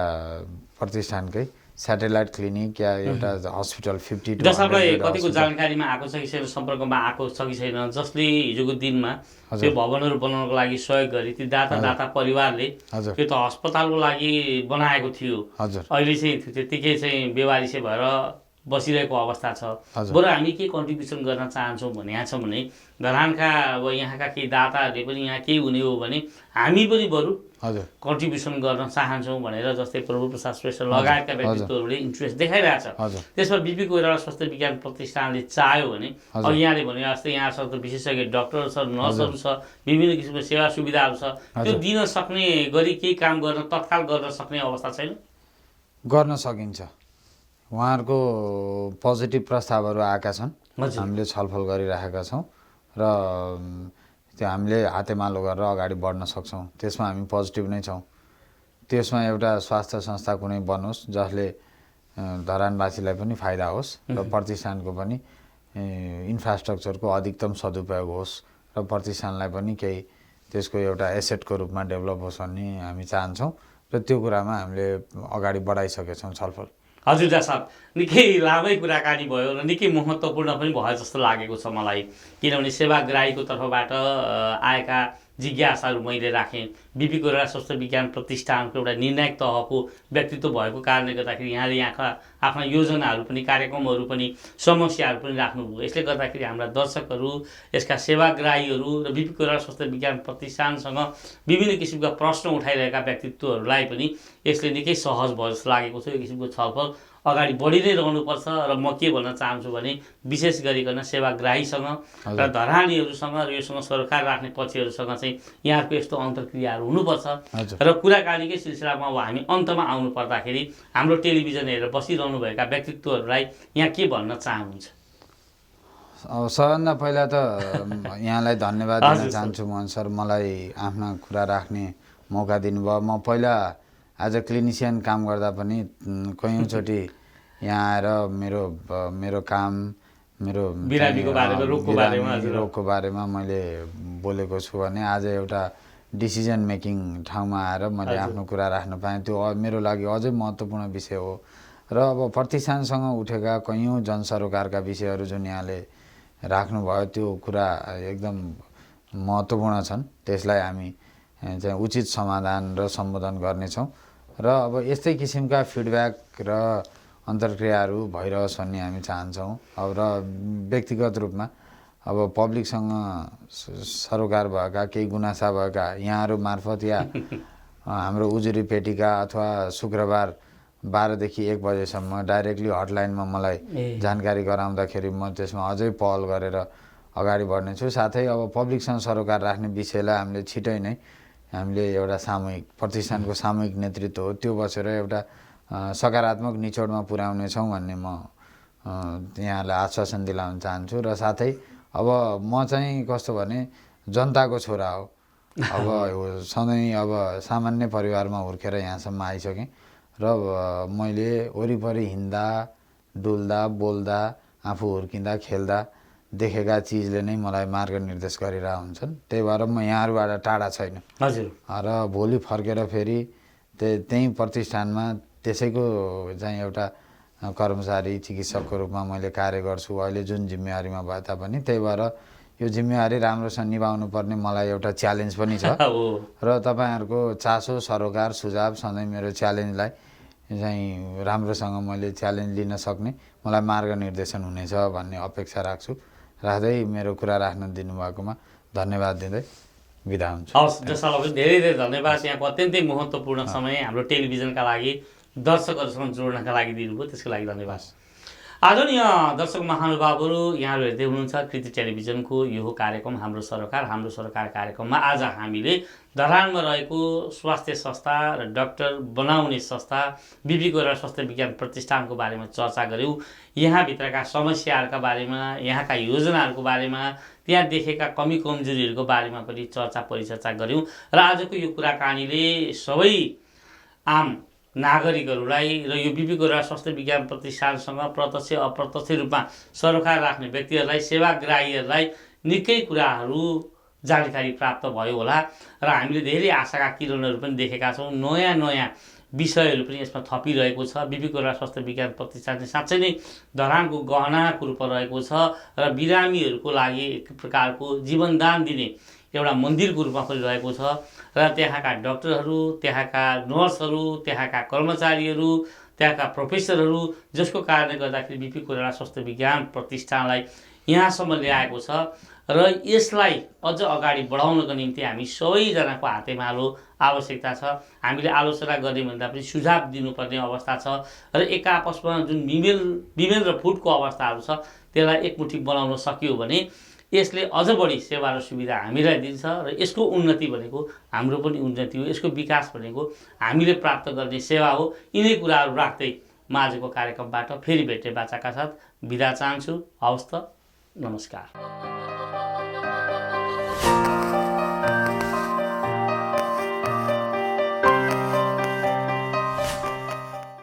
प्रतिष्ठानकै स्याटेलाइट क्लिनिक या एउटा हस्पिटल 50 to 100 कतिको जानकारीमा आएको छ कि छैन, सम्पर्कमा आएको छ कि छैन, जसले हिजोको दिनमा त्यो भवनहरू बनाउनको लागि सहयोग गरे, ती दाता परिवारले त्यो त अस्पतालको लागि बनाएको थियो, अहिले चाहिँ त्यतिकै चाहिँ बेवारिसे भएर बसिरहेको अवस्था छ। हजुर। बरु हामी के कन्ट्रिब्युसन गर्न चाहन्छौँ भनेका छौँ भने धरानका अब यहाँका केही दाताहरूले पनि यहाँ केही हुने हो भने हामी पनि बरु हजुर कन्ट्रिब्युसन गर्न चाहन्छौँ भनेर जस्तै प्रभु प्रसाद श्रेष्ठ लगायतका हजुर। व्यक्तित्वहरूले इन्ट्रेस्ट देखाइरहेछ। हजुर। त्यसमा बिपी कोइराला स्वास्थ्य विज्ञान प्रतिष्ठानले चाह्यो भने हजुर। अब यहाँले भने जस्तै यहाँसँग त विशेषज्ञ डक्टर छ, नर्सहरू छ, विभिन्न किसिमको सेवा सुविधाहरू छ, त्यो दिन सक्ने गरी केही काम गर्न तत्काल गर्न सक्ने अवस्था छैन? गर्न सकिन्छ। उहाँहरूको पोजिटिभ प्रस्तावहरू आएका छन्, हजुर। हामीले छलफल गरिरहेका छौँ र त्यो हामीले हातेमालो गरेर अगाडि बढ्न सक्छौँ। त्यसमा हामी पोजिटिभ नै छौँ। त्यसमा एउटा स्वास्थ्य संस्था कुनै बनोस् जसले धरानवासीलाई पनि फाइदा होस् र प्रतिष्ठानको पनि इन्फ्रास्ट्रक्चरको अधिकतम सदुपयोग होस् र प्रतिष्ठानलाई पनि केही त्यसको एउटा एसेटको रूपमा डेभलप होस् भन्ने हामी चाहन्छौँ र त्यो कुरामा हामीले अगाडि बढाइसकेका छौँ छलफल। हजुर डा साहब, निकै लामै कुराकानी भयो र निकै महत्त्वपूर्ण पनि भयो जस्तो लागेको छ मलाई, किनभने सेवाग्राहीको तर्फबाट आएका जिज्ञासाहरू मैले राखेँ। बिपी कोइराला स्वास्थ्य विज्ञान प्रतिष्ठानको एउटा निर्णायक तहको व्यक्तित्व भएको कारणले गर्दाखेरि यहाँले यहाँका आफ्ना योजनाहरू पनि, कार्यक्रमहरू पनि, समस्याहरू पनि राख्नुभयो। यसले गर्दाखेरि हाम्रा दर्शकहरू, यसका सेवाग्राहीहरू र बिपी कोइराला स्वास्थ्य विज्ञान प्रतिष्ठानसँग विभिन्न किसिमका प्रश्न उठाइरहेका व्यक्तित्वहरूलाई पनि यसले निकै सहज भयो जस्तो लागेको छ। यो किसिमको छलफल अगाडि बढी नै रहनुपर्छ र म के भन्न चाहन्छु भने विशेष गरिकन सेवाग्राहीसँग र धरानीहरूसँग र योसँग सरकार राख्ने पक्षहरूसँग चाहिँ यहाँको यस्तो अन्तर्क्रियाहरू हुनुपर्छ र कुराकानीकै सिलसिलामा अब हामी अन्तमा आउनु पर्दाखेरि हाम्रो टेलिभिजन हेरेर बसिरहनुभएका व्यक्तित्वहरूलाई यहाँ के भन्न चाहनुहुन्छ? अब सबभन्दा पहिला त यहाँलाई धन्यवाद दिन चाहन्छु मोहन सर, मलाई आफ्ना कुरा राख्ने मौका दिनुभयो। म पहिला एज अ क्लिनिसियन काम गर्दा पनि कयौँचोटि यहाँ आएर मेरो काम, मेरो रोगको बारेमा मैले बोलेको छु भने आज एउटा डिसिजन मेकिङ ठाउँमा आएर मैले आफ्नो कुरा राख्न पाएँ। त्यो मेरो लागि अझै महत्त्वपूर्ण विषय हो र अब प्रतिष्ठानसँग उठेका कयौँ जनसरोकारका विषयहरू जुन यहाँले राख्नुभयो त्यो कुरा एकदम महत्त्वपूर्ण छन्। त्यसलाई हामी चाहिँ उचित समाधान र सम्बोधन गर्नेछौँ र अब यस्तै किसिमका फिडब्याक र अन्तर्क्रियाहरू भइरहोस् भन्ने हामी चाहन्छौँ। अब र व्यक्तिगत रूपमा अब पब्लिकसँग सरोकार भएका केही गुनासा भएका यहाँहरू मार्फत या हाम्रो उजुरी पेटिका अथवा शुक्रबार 12 देखि 1 बजेसम्म डाइरेक्टली हटलाइनमा मलाई जानकारी गराउँदाखेरि म त्यसमा अझै पहल गरेर अगाडि बढ्नेछु। साथै अब पब्लिकसँग सरोकार राख्ने विषयलाई हामीले छिटै नै हामीले एउटा सामूहिक प्रतिष्ठानको सामूहिक नेतृत्व हो त्यो बसेर एउटा सकारात्मक निचोडमा पुर्याउनेछौँ भन्ने म यहाँलाई आश्वासन दिलाउन चाहन्छु। र साथै अब म चाहिँ कस्तो भने जनताको छोरा हो। अब सधैँ अब सामान्य परिवारमा हुर्केर यहाँसम्म आइसकेँ र मैले वरिपरि हिँड्दा डुल्दा बोल्दा आफू हुर्किँदा खेल्दा देखेका चिजले नै मलाई मार्गनिर्देश गरिरहेका हुन्छन्। त्यही भएर म यहाँहरूबाट टाढा छैन। हजुर। र भोलि फर्केर फेरि त्यही प्रतिष्ठानमा त्यसैको चाहिँ एउटा कर्मचारी चिकित्सकको रूपमा मैले कार्य गर्छु अहिले जुन जिम्मेवारीमा भए तापनि। त्यही भएर यो जिम्मेवारी राम्रोसँग निभाउनु पर्ने मलाई एउटा च्यालेन्ज पनि छ र तपाईँहरूको चासो सरोकार सुझाव सधैँ मेरो च्यालेन्जलाई चाहिँ राम्रोसँग मैले च्यालेन्ज लिन सक्ने मलाई मार्गनिर्देशन हुनेछ भन्ने अपेक्षा राख्छु। राख्दै मेरो कुरा राख्न दिनुभएकोमा धन्यवाद दिँदै बिदा हुन्छु। हवस् जसलाई पनि धेरै धेरै धन्यवाद। यहाँको अत्यन्तै महत्त्वपूर्ण समय हाम्रो टेलिभिजनका लागि दर्शकहरूसँग जोड्नका लागि दिनुभयो, त्यसको लागि धन्यवाद। आदरणीय दर्शक महानुभावहरू, यहाँहरू हेर्दै हुनुहुन्छ कृति टेलिभिजनको यो कार्यक्रम हाम्रो सरकार कार्यक्रममा आज हामीले धरानमा रहेको स्वास्थ्य संस्था र डाक्टर बनाउने संस्था बिपी कोइराला स्वास्थ्य विज्ञान प्रतिष्ठानको बारेमा चर्चा गऱ्यौँ। यहाँभित्रका समस्याहरूका बारेमा, यहाँका योजनाहरूको बारेमा, त्यहाँ देखेका कमी कमजोरीहरूको बारेमा पनि चर्चा परिचर्चा गऱ्यौँ र आजको यो कुराकानीले सबै आम नागरिकहरूलाई र यो बिपी कोइराला स्वास्थ्य विज्ञान प्रतिष्ठानसँग प्रत्यक्ष अप्रत्यक्ष रूपमा सरोकार राख्ने व्यक्तिहरूलाई, सेवाग्राहीहरूलाई निकै कुराहरू जानकारी प्राप्त भयो होला र हामीले धेरै आशाका किरणहरू पनि देखेका छौँ। नयाँ नयाँ विषयहरू पनि यसमा थपिरहेको छ। बिपी कोइराला स्वास्थ्य विज्ञान प्रतिष्ठान चाहिँ साँच्चै नै धरानको गहनाको रूपमा रहेको छ र बिरामीहरूको लागि एक प्रकारको जीवनदान दिने एउटा मन्दिरको रूपमा पनि रहेको छ र त्यहाँका डाक्टरहरू, त्यहाँका नर्सहरू, त्यहाँका कर्मचारीहरू, त्यहाँका प्रोफेसरहरू, जसको कारणले गर्दाखेरि बिपी कोइराला स्वास्थ्य विज्ञान प्रतिष्ठानलाई यहाँसम्म ल्याएको छ र यसलाई अझ अगाडि बढाउनको निम्ति हामी सबैजनाको हातेमालो आवश्यकता छ। हामीले आलोचना गर्ने भन्दा पनि सुझाव दिनुपर्ने अवस्था छ र एक आपसमा जुन विभेद र फुटको अवस्थाहरू छ त्यसलाई एकमुठी बनाउन सकियो भने यसले अझ बढी सेवा र सुविधा हामीलाई दिन्छ र यसको उन्नति भनेको हाम्रो पनि उन्नति हो। यसको विकास भनेको हामीले प्राप्त गर्ने सेवा हो। यिनै कुराहरू राख्दै म आजको कार्यक्रमबाट फेरि भेट्ने बाचाका साथ बिदा चाहन्छु। हवस् त, नमस्कार।